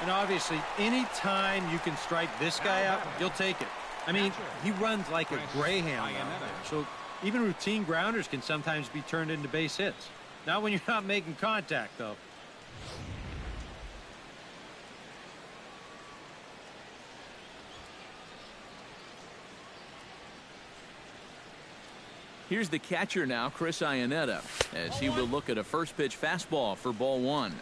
And obviously, any time you can strike this guy out, you'll take it. I mean, he runs like a greyhound out there. So even routine grounders can sometimes be turned into base hits. Not when you're not making contact, though. Here's the catcher now, Chris Iannetta, as he will look at a first pitch fastball for ball 1.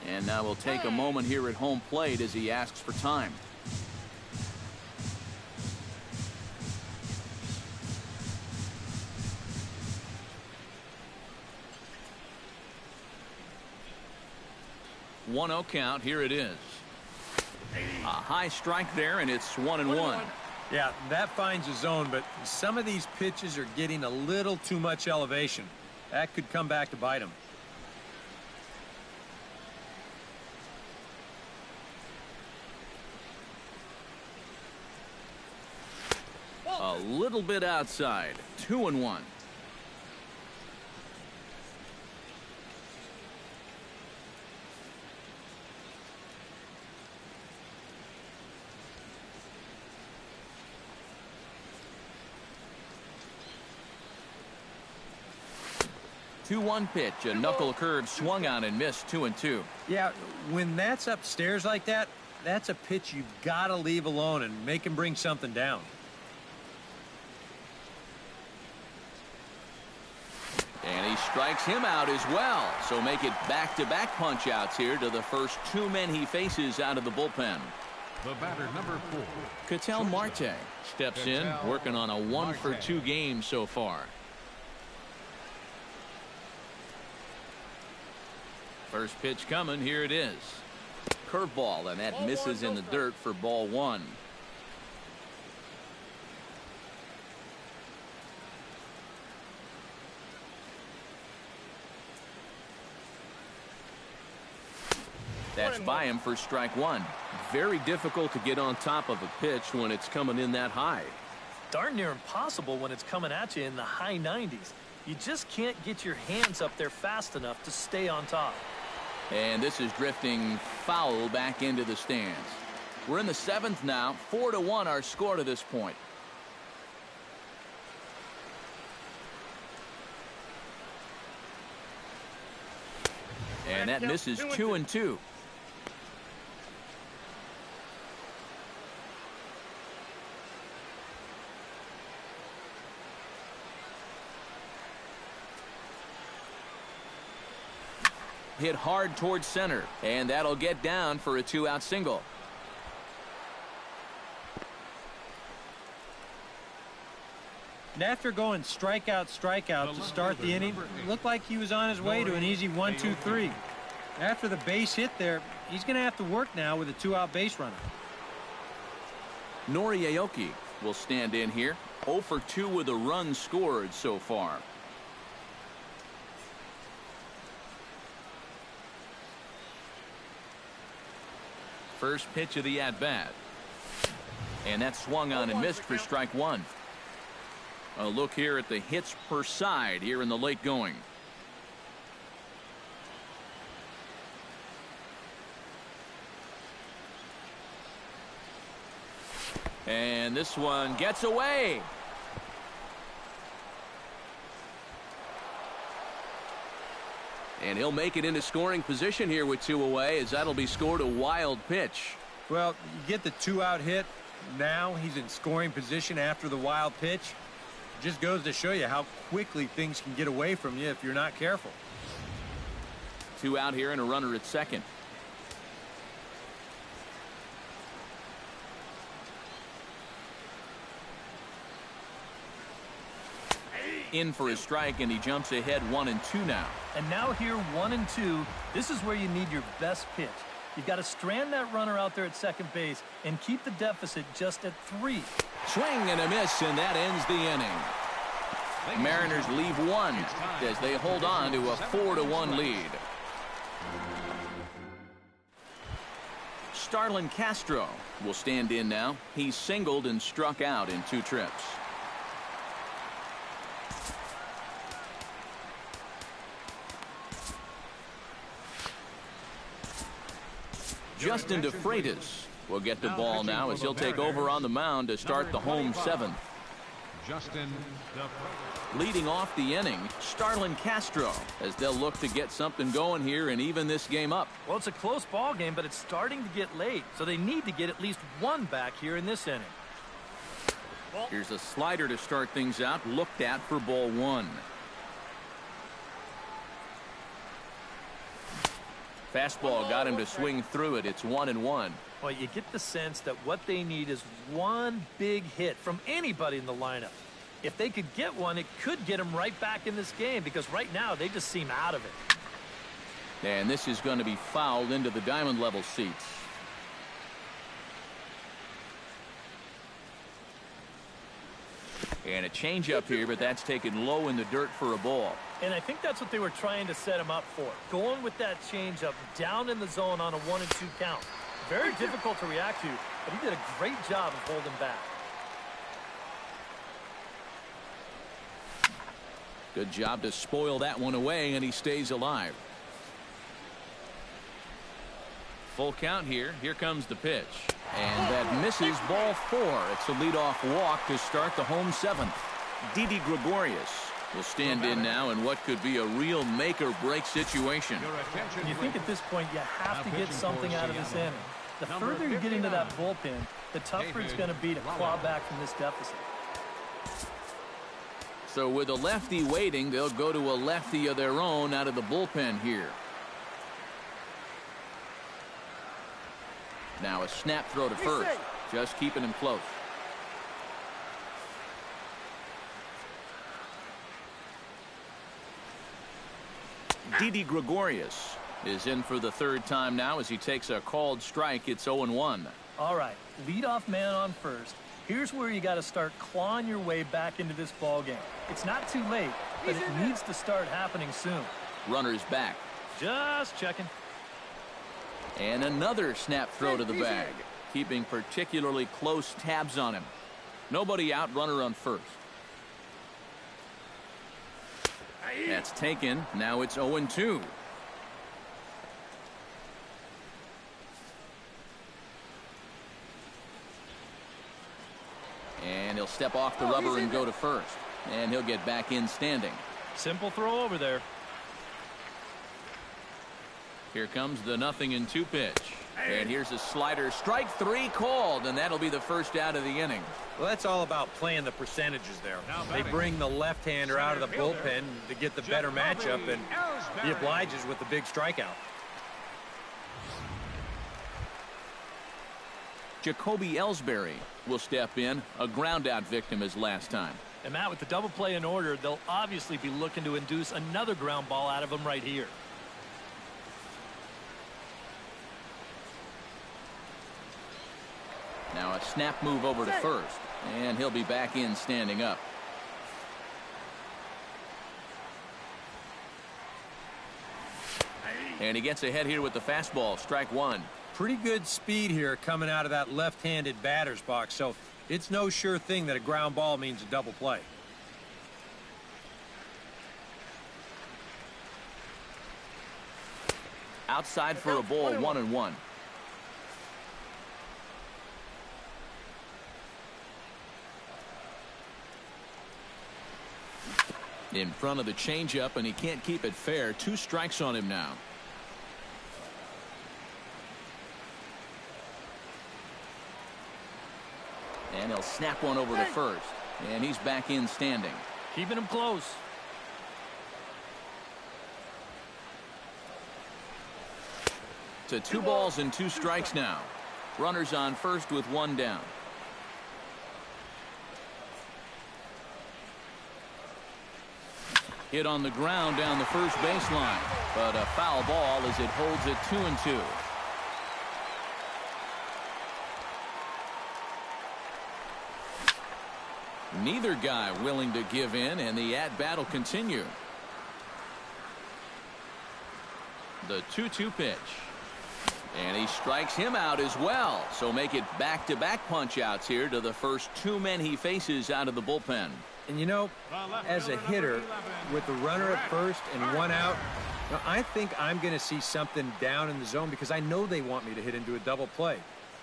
And now we'll take a moment here at home plate as he asks for time. One 0 count. Here it is. A high strike there, and it's 1-1. Yeah, that finds a zone, but some of these pitches are getting a little too much elevation. That could come back to bite him. A little bit outside. 2-1. Two-one pitch, a knuckle curve swung on and missed. 2-2. Yeah, when that's upstairs like that, that's a pitch you've got to leave alone and make him bring something down. And he strikes him out as well. So make it back-to-back punch-outs here to the first 2 men he faces out of the bullpen. The batter, number 4. Ketel Marte steps in, working on a 1-for-2 game so far. First pitch coming. Here it is. Curveball, and that misses in the dirt for ball one. That's by him for strike one. Very difficult to get on top of a pitch when it's coming in that high. Darn near impossible when it's coming at you in the high 90s. You just can't get your hands up there fast enough to stay on top. And this is drifting foul back into the stands. We're in the seventh now. 4-1 our score to this point. And that misses 2-2. Hit hard towards center, and that'll get down for a 2-out single. And after going strikeout to start the inning, it looked like he was on his way to an easy 1-2-3. After the base hit there, he's going to have to work now with a 2-out base runner. Nori Aoki will stand in here. 0 for 2 with a run scored so far. First pitch of the at-bat. And that swung on and missed for strike one. A look here at the hits per side here in the late going. And this one gets away. And he'll make it into scoring position here with 2 away, as that'll be scored a wild pitch. Well, you get the 2-out hit. Now he's in scoring position after the wild pitch. Just goes to show you how quickly things can get away from you if you're not careful. 2 out here and a runner at second. In for a strike, and he jumps ahead 1-2 now. And now here 1-2. This is where you need your best pitch. You've got to strand that runner out there at second base and keep the deficit just at 3. Swing and a miss, and that ends the inning. Mariners leave 1 as they hold on to a 4-1 lead. Starlin Castro will stand in now. He's singled and struck out in 2 trips. Justin DeFreitas will get the ball now as he'll take over on the mound to start the home 7th. Justin Leading off the inning, Starlin Castro, as they'll look to get something going here and even this game up. Well, it's a close ball game, but it's starting to get late, so they need to get at least 1 back here in this inning. Here's a slider to start things out, looked at for ball 1. Fastball got him to swing through it. It's 1-1. Well, you get the sense that what they need is 1 big hit from anybody in the lineup. If they could get one, it could get them right back in this game, because right now they just seem out of it. And this is going to be fouled into the diamond level seats. And a changeup here, but that's taken low in the dirt for a ball. And I think that's what they were trying to set him up for. Going with that changeup down in the zone on a 1-2 count. Very difficult to react to, but he did a great job of holding back. Good job to spoil that one away, and he stays alive. Full count here. Here comes the pitch. And that misses ball 4. It's a leadoff walk to start the home 7th. Didi Gregorius will stand in now in what could be a real make-or-break situation. You think at this point you have to get something out of this inning. The further you get into that bullpen, the tougher it's going to be to claw back from this deficit. So with a lefty waiting, they'll go to a lefty of their own out of the bullpen here. Now a snap throw to first, just keeping him close. Didi Gregorius is in for the third time now as he takes a called strike. It's 0-1. All right, leadoff man on first. Here's where you got to start clawing your way back into this ball game. It's not too late, but it needs to start happening soon. Runner's back. Just checking. And another snap throw to the bag, keeping particularly close tabs on him. Nobody out, runner on first. That's taken. Now it's 0-2. And he'll step off the rubber and go to first. And he'll get back in standing. Simple throw over there. Here comes the 0-2 pitch. And here's a slider. Strike three called, and that'll be the first out of the inning. Well, that's all about playing the percentages there. They bring the left-hander out of the bullpen to get the better matchup, and he obliges with the big strikeout. Jacoby Ellsbury will step in, a ground-out victim as last time. And Matt, with the double play in order, they'll obviously be looking to induce another ground ball out of him right here. Now a snap move over to first, and he'll be back in standing up. And he gets ahead here with the fastball, strike one. Pretty good speed here coming out of that left-handed batter's box, so it's no sure thing that a ground ball means a double play. Outside for a ball, 1-1. In front of the changeup, and he can't keep it fair. 2 strikes on him now. And he'll snap one over to first. And he's back in standing. Keeping him close. To 2 balls and 2 strikes now. Runners on first with 1 down. Hit on the ground down the first baseline, but a foul ball as it holds it 2-2. Neither guy willing to give in, and the at-bat will continue. The 2-2 pitch. And he strikes him out as well. So make it back-to-back punch-outs here to the first 2 men he faces out of the bullpen. And you know, as a hitter, with the runner at first and 1 out, I think I'm going to see something down in the zone because I know they want me to hit into a double play.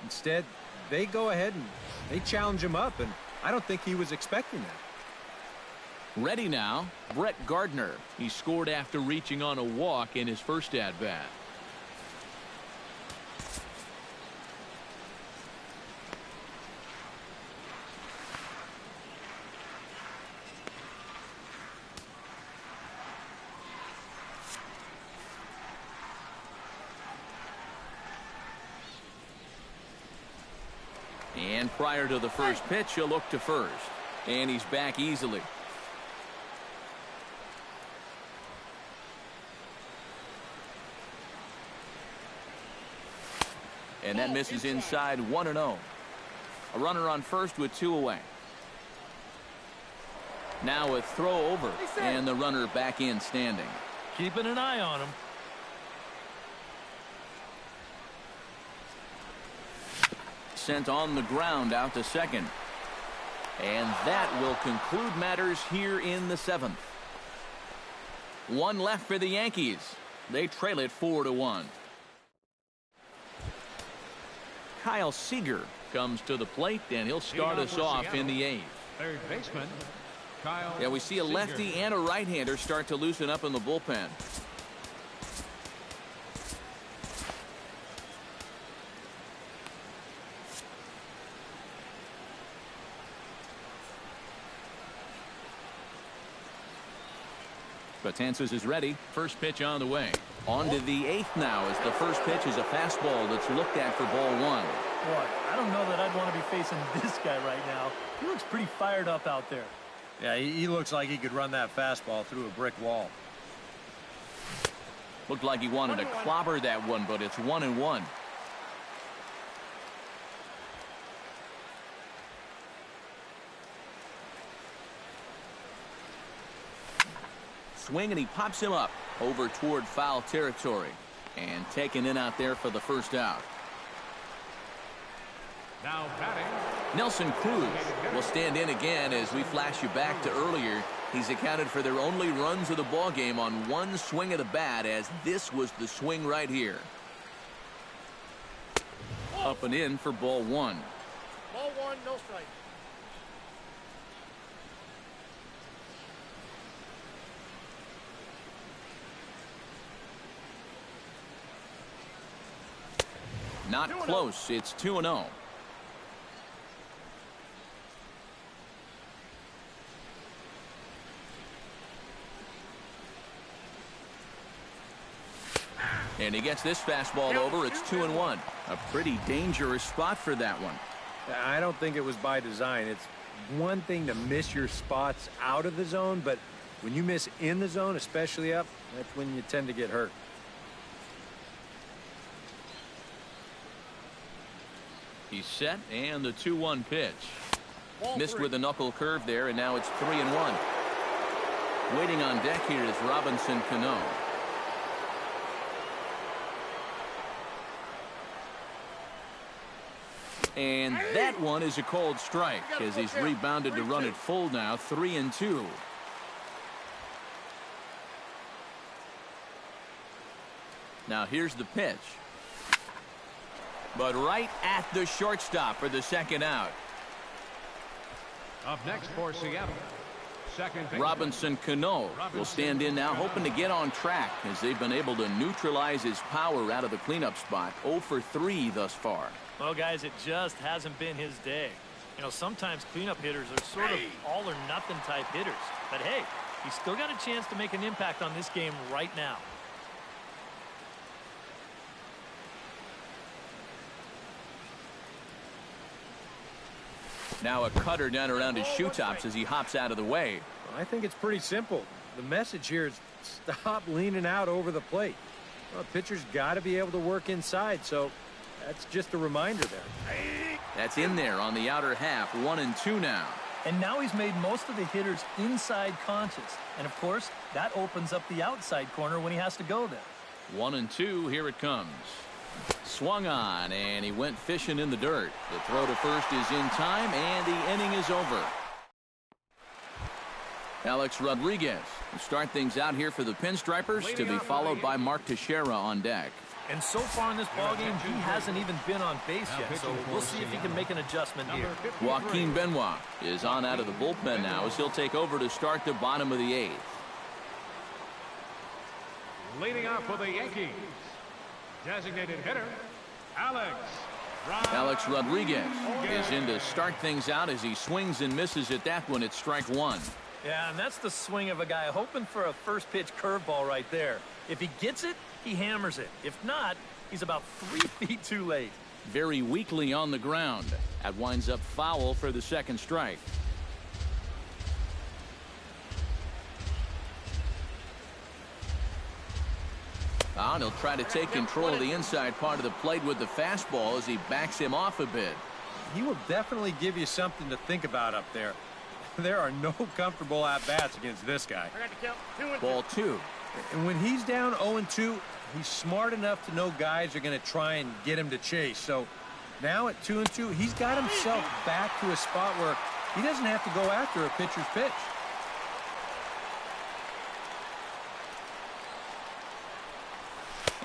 Instead, they go ahead and they challenge him up, and I don't think he was expecting that. Ready now, Brett Gardner. He scored after reaching on a walk in his first at-bat. And prior to the first pitch, he'll look to first. And he's back easily. And that misses inside, 1-0. A runner on first with 2 away. Now a throw over, and the runner back in standing. Keeping an eye on him. Sent on the ground out to second. And that will conclude matters here in the 7th. 1 left for the Yankees. They trail it 4-1. Kyle Seager comes to the plate, and he'll start us off in the 8th. Third baseman, Kyle. Yeah, we see a lefty and a right-hander start to loosen up in the bullpen. Betances is ready. First pitch on the way. On to the 8th now as the first pitch is a fastball that's looked at for ball 1. Boy, I don't know that I'd want to be facing this guy right now. He looks pretty fired up out there. Yeah, he looks like he could run that fastball through a brick wall. Looked like he wanted to clobber that one, but it's 1-1. Swing, and he pops him up over toward foul territory. And taken in out there for the first out. Now batting, Nelson Cruz will stand in again as we flash you back to earlier. He's accounted for their only runs of the ball game on one swing of the bat, as this was the swing right here. Up and in for ball one. Ball one, no strike. Not close. It's 2-0. And he gets this fastball over. It's 2-1. A pretty dangerous spot for that one. I don't think it was by design. It's one thing to miss your spots out of the zone, but when you miss in the zone, especially up, that's when you tend to get hurt. He's set, and the 2-1 pitch. Missed with a knuckle curve there, and now it's 3-1. Waiting on deck here is Robinson Cano. And that one is a cold strike as he's rebounded to run it full now, 3-2. Now here's the pitch. But right at the shortstop for the second out. up next for Seattle. Second baseman, Robinson Cano will stand in now, hoping to get on track as they've been able to neutralize his power out of the cleanup spot. 0 for 3 thus far. Well, guys, it just hasn't been his day. You know, sometimes cleanup hitters are sort of all or nothing type hitters. But hey, he's still got a chance to make an impact on this game right now. Now a cutter down around his shoe tops as he hops out of the way. I think it's pretty simple. The message here is stop leaning out over the plate. Well, pitcher's got to be able to work inside, so that's just a reminder there. That's in there on the outer half. 1-2 now. And now he's made most of the hitters inside conscious. And, of course, that opens up the outside corner when he has to go there. 1-2. Here it comes. Swung on, and he went fishing in the dirt. The throw to first is in time, and the inning is over. Alex Rodriguez will start things out here for the Pinstripers, to be followed by Mark Teixeira on deck. And so far in this ballgame, he hasn't even been on base yet, so we'll see if he can make an adjustment here. Joaquin Benoit is on out of the bullpen now as he'll take over to start the bottom of the 8th. leading off for the Yankees, designated hitter, Alex Rodriguez is in to start things out as he swings and misses at that one. It's strike one. Yeah, and that's the swing of a guy hoping for a first pitch curveball right there. If he gets it, he hammers it. If not, he's about 3 feet too late. Very weakly on the ground. That winds up foul for the second strike. And he'll try to take control of the inside part of the plate with the fastball as he backs him off a bit. He will definitely give you something to think about up there. There are no comfortable at-bats against this guy. Ball 2. And when he's down 0-2, he's smart enough to know guys are going to try and get him to chase. So now at 2-2, he's got himself back to a spot where he doesn't have to go after a pitcher's pitch.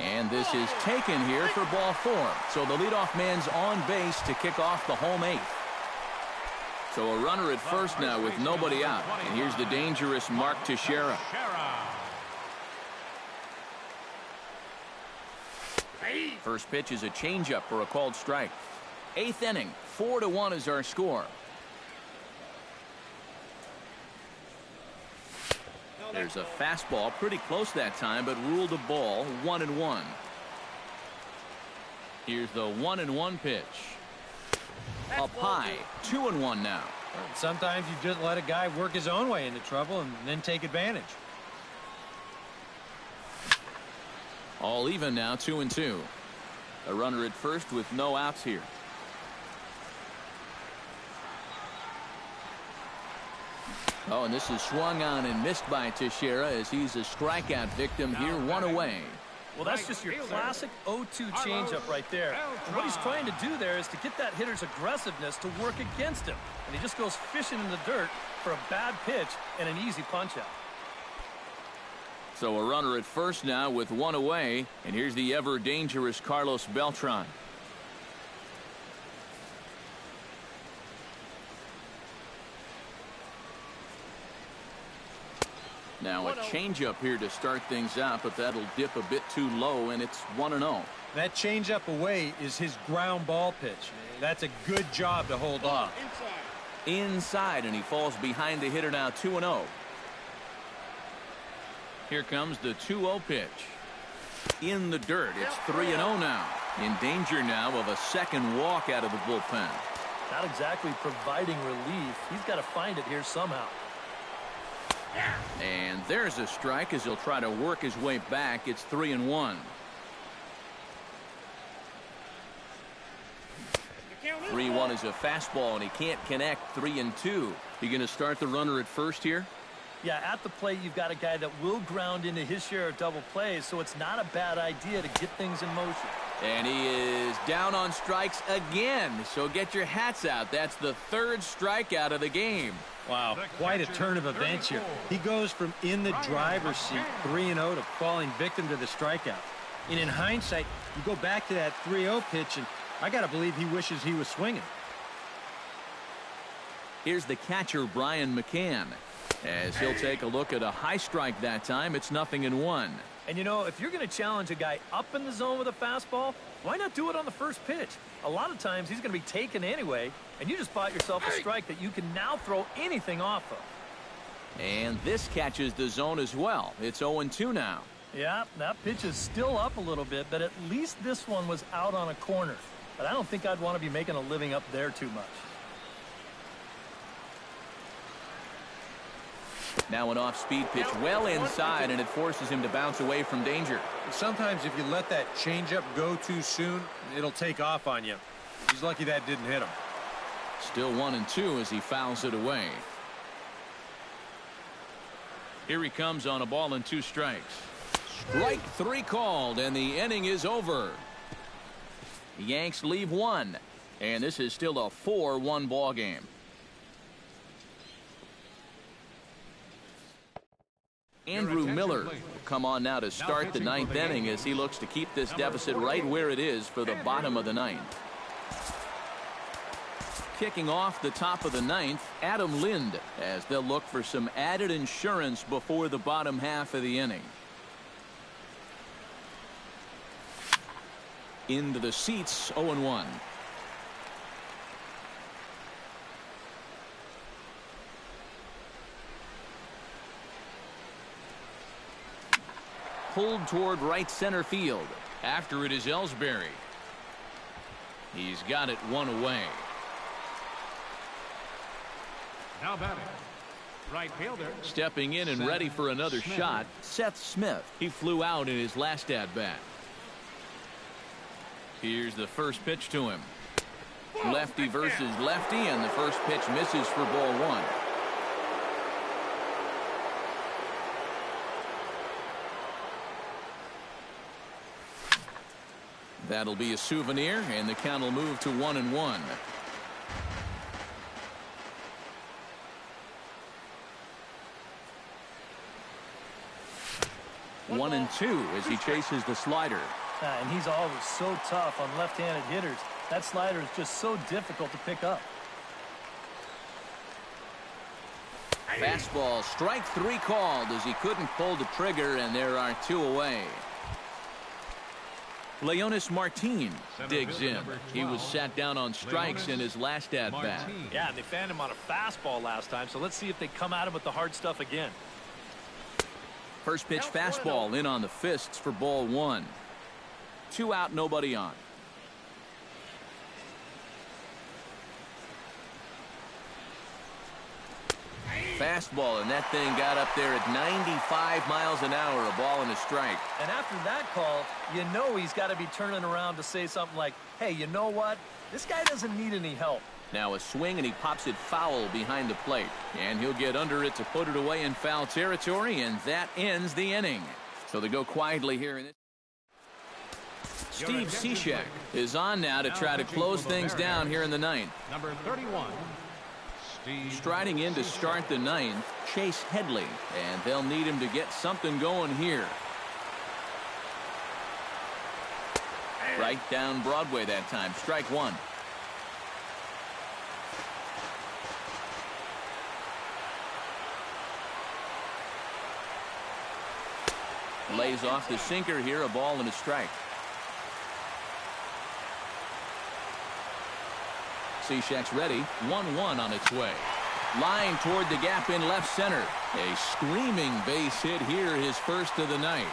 And this is taken here for ball 4. So the leadoff man's on base to kick off the home 8th. So a runner at first now with nobody out. And here's the dangerous Mark Teixeira. First pitch is a changeup for a called strike. 8th inning, 4-1 is our score. There's a fastball pretty close that time, but ruled a ball. 1-1. Here's the 1-1 pitch. Up high. 2-1 now. Sometimes you just let a guy work his own way into trouble and then take advantage. All even now, 2-2. A runner at first with no outs here. Oh, and this is swung on and missed by Teixeira as he's a strikeout victim here, one away. Well, that's just your classic 0-2 changeup right there. And what he's trying to do there is to get that hitter's aggressiveness to work against him. And he just goes fishing in the dirt for a bad pitch and an easy punch-out. So a runner at first now with one away, and here's the ever dangerous Carlos Beltran. Now a changeup here to start things out, but that'll dip a bit too low, and it's 1-0. That changeup away is his ground ball pitch. That's a good job to hold off. Inside, and he falls behind the hitter now, 2-0. Here comes the 2-0 pitch. In the dirt, it's 3-0 now. In danger now of a second walk out of the bullpen. Not exactly providing relief. He's got to find it here somehow. And there's a strike as he'll try to work his way back. It's 3-1. 3-1 is a fastball, and he can't connect. 3-2. You going to start the runner at first here? Yeah, at the plate, you've got a guy that will ground into his share of double plays, so it's not a bad idea to get things in motion. And he is down on strikes again, so get your hats out. That's the third strikeout of the game. Wow, quite a turn of events here. He goes from in the driver's seat, 3-0, to falling victim to the strikeout. And in hindsight, you go back to that 3-0 pitch, and I got to believe he wishes he was swinging. Here's the catcher, Brian McCann. As he'll take a look at a high strike that time, it's 0-1. And you know, if you're going to challenge a guy up in the zone with a fastball, why not do it on the first pitch? A lot of times he's going to be taken anyway, and you just bought yourself a strike that you can now throw anything off of. And this catches the zone as well. It's 0-2 now. Yeah, that pitch is still up a little bit, but at least this one was out on a corner. But I don't think I'd want to be making a living up there too much. Now an off-speed pitch well inside, and it forces him to bounce away from danger. Sometimes if you let that changeup go too soon, it'll take off on you. He's lucky that didn't hit him. Still 1-2 as he fouls it away. Here he comes on a ball and 2 strikes. Strike 3 called, and the inning is over. The Yanks leave 1, and this is still a 4-1 ball game. Andrew Miller will come on now to start the 9th inning as he looks to keep this deficit right where it is for the bottom of the 9th. Kicking off the top of the 9th, Adam Lind, as they'll look for some added insurance before the bottom half of the inning. Into the seats, 0-1. Pulled toward right center field. After it is Ellsbury. He's got it 1 away. Now batting, right fielder. Stepping in and ready for another shot, Seth Smith. He flew out in his last at-bat. Here's the first pitch to him. Lefty versus lefty, and the first pitch misses for ball 1. That'll be a souvenir, and the count will move to 1-1. 1-2 as he chases the slider. And he's always so tough on left-handed hitters. That slider is just so difficult to pick up. Fastball, strike 3 called as he couldn't pull the trigger, and there are 2 away. Leonis Martin digs in. He was sat down on strikes in his last at-bat. Yeah, and they fanned him on a fastball last time, so let's see if they come at him with the hard stuff again. First pitch fastball in on the fists for ball 1. 2 out, nobody on. Fastball, and that thing got up there at 95 miles an hour, a ball and a strike. And after that call, you know he's got to be turning around to say something like, hey, you know what? This guy doesn't need any help. Now a swing, and he pops it foul behind the plate. And he'll get under it to put it away in foul territory, and that ends the inning. So they go quietly here in it. Steve Cishek is on now to try to close things down here in the ninth. Number 31. Striding in to start the ninth, Chase Headley, and they'll need him to get something going here. Right down Broadway that time. Strike one. Lays off the sinker here, a ball and a strike. Cishek's ready. 1-1 on its way. Line toward the gap in left center. A screaming base hit here, his first of the night.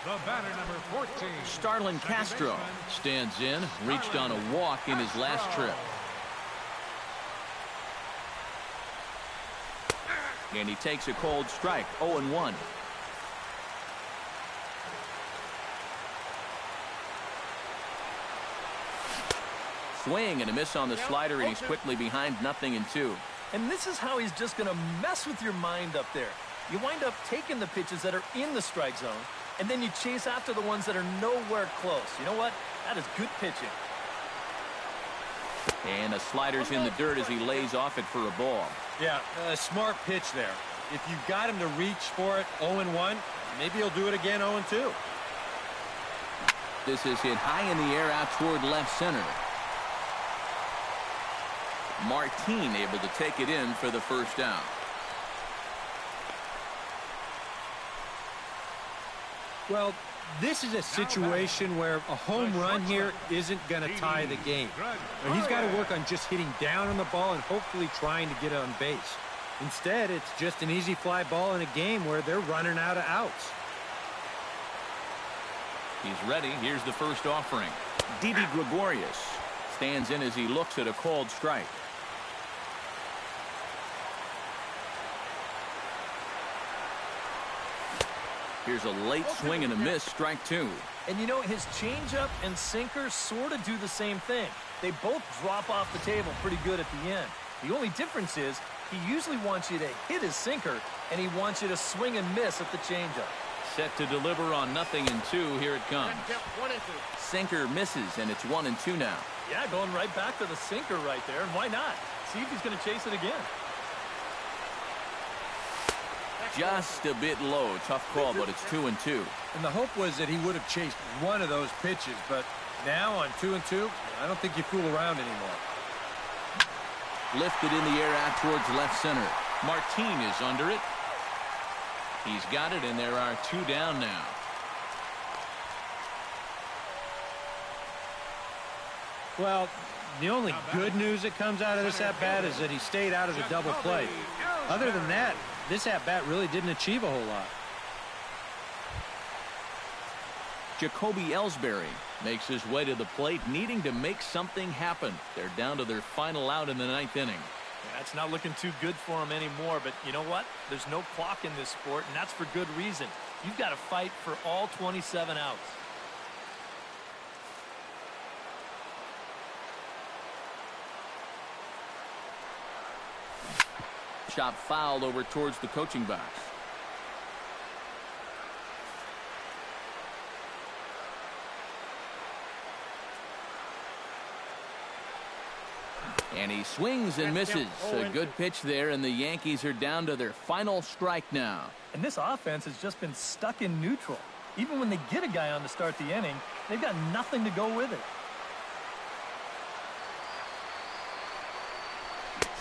The batter, number 14. Starlin Castro stands in. Reached on a walk in his last trip. And he takes a cold strike. 0-1. Swing and a miss on the slider, and he's quickly behind 0-2. And this is how he's just going to mess with your mind up there. You wind up taking the pitches that are in the strike zone, and then you chase after the ones that are nowhere close. You know what? That is good pitching. And a slider's in the dirt as he lays off it for a ball. Yeah, a smart pitch there. If you've got him to reach for it 0-1, maybe he'll do it again 0-2. This is hit high in the air out toward left center. Martin able to take it in for the first down. Well, this is a situation where a home run here isn't going to tie the game. He's got to work on just hitting down on the ball and hopefully trying to get on base. Instead, it's just an easy fly ball in a game where they're running out of outs. He's ready. Here's the first offering. Didi Gregorius stands in as he looks at a called strike. Here's a late swing and a miss, strike two. And you know, his changeup and sinker sort of do the same thing. They both drop off the table pretty good at the end. The only difference is he usually wants you to hit his sinker, and he wants you to swing and miss at the changeup. Set to deliver on 0-2. Here it comes. 1-2. Sinker misses, and it's 1-2 now. Yeah, going right back to the sinker right there, and why not? See if he's going to chase it again. Just a bit low. Tough call, but it's 2-2. And the hope was that he would have chased one of those pitches, but now on 2-2, I don't think you fool around anymore. Lifted in the air out towards left center. Martin is under it. He's got it, and there are two down now. Well, the only good news that comes out of this at-bat is that he stayed out of the double play. Other than that, this at-bat really didn't achieve a whole lot. Jacoby Ellsbury makes his way to the plate, needing to make something happen. They're down to their final out in the ninth inning. Yeah, it's not looking too good for him anymore, but you know what? There's no clock in this sport, and that's for good reason. You've got to fight for all 27 outs. Shot fouled over towards the coaching box. And he swings and misses. A good pitch there, and the Yankees are down to their final strike now. And this offense has just been stuck in neutral. Even when they get a guy on to start the inning, they've got nothing to go with it.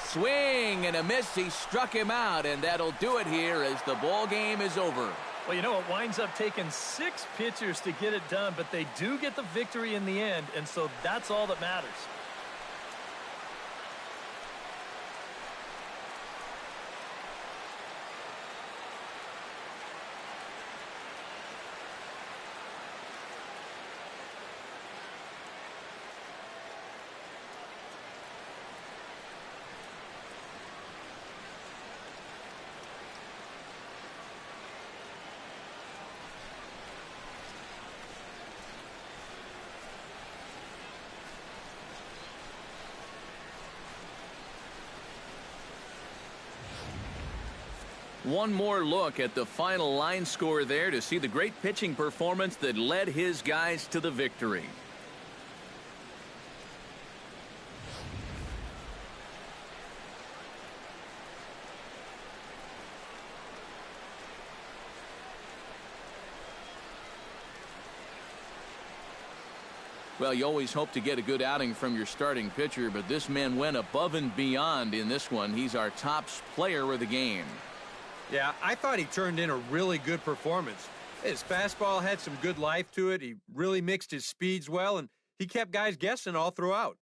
Swing and a miss. He struck him out, and that'll do it here as the ball game is over. Well, you know, it winds up taking 6 pitchers to get it done, but they do get the victory in the end, and so that's all that matters. One more look at the final line score there to see the great pitching performance that led his guys to the victory. Well, you always hope to get a good outing from your starting pitcher, but this man went above and beyond in this one. He's our top player of the game. Yeah, I thought he turned in a really good performance. His fastball had some good life to it. He really mixed his speeds well, and he kept guys guessing all throughout.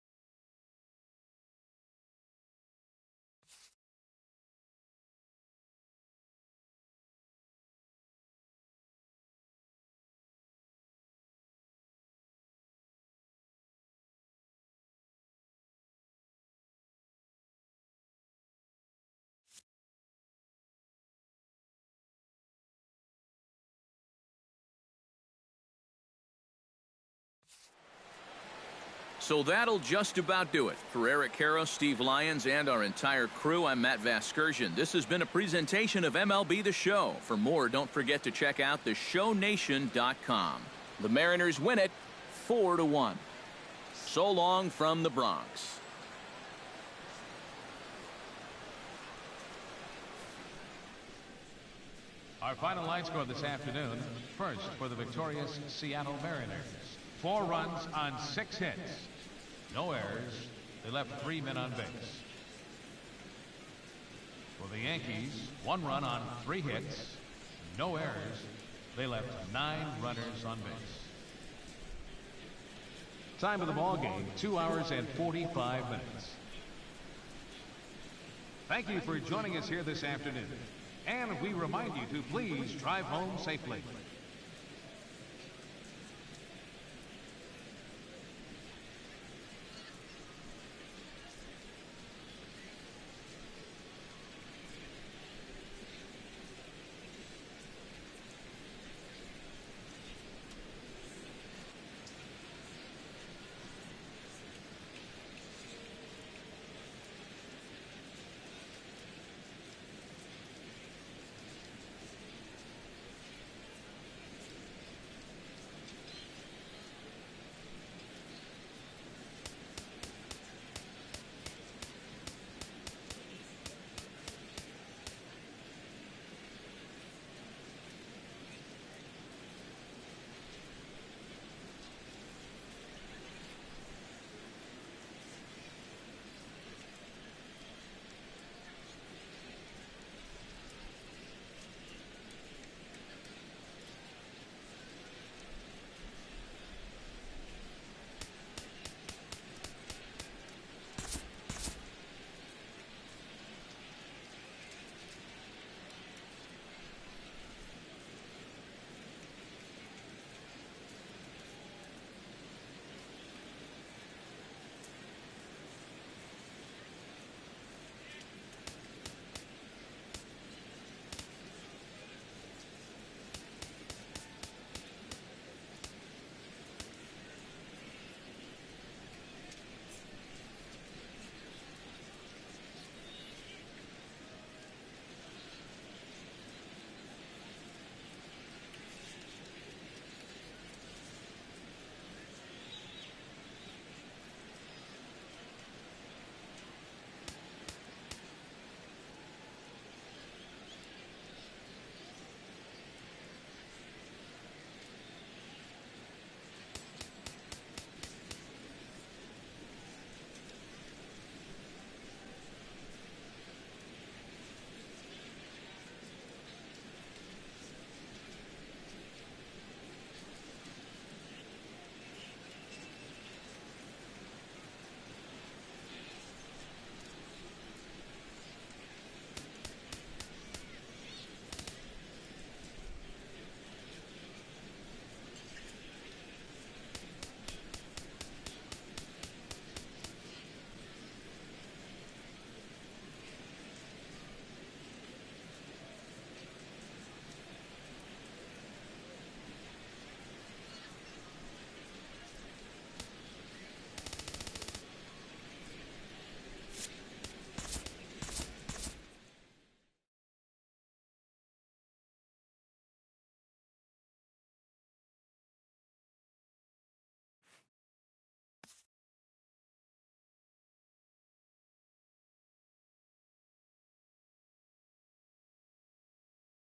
So that'll just about do it. For Eric Karros, Steve Lyons, and our entire crew, I'm Matt Vasgersian. This has been a presentation of MLB The Show. For more, don't forget to check out theshownation.com. The Mariners win it 4-1. So long from the Bronx. Our final line score this afternoon. First for the victorious Seattle Mariners. 4 runs on 6 hits. No errors. They left 3 men on base. For the Yankees, 1 run on 3 hits. No errors. They left 9 runners on base. Time of the ball game, 2 hours and 45 minutes. Thank you for joining us here this afternoon. And we remind you to please drive home safely.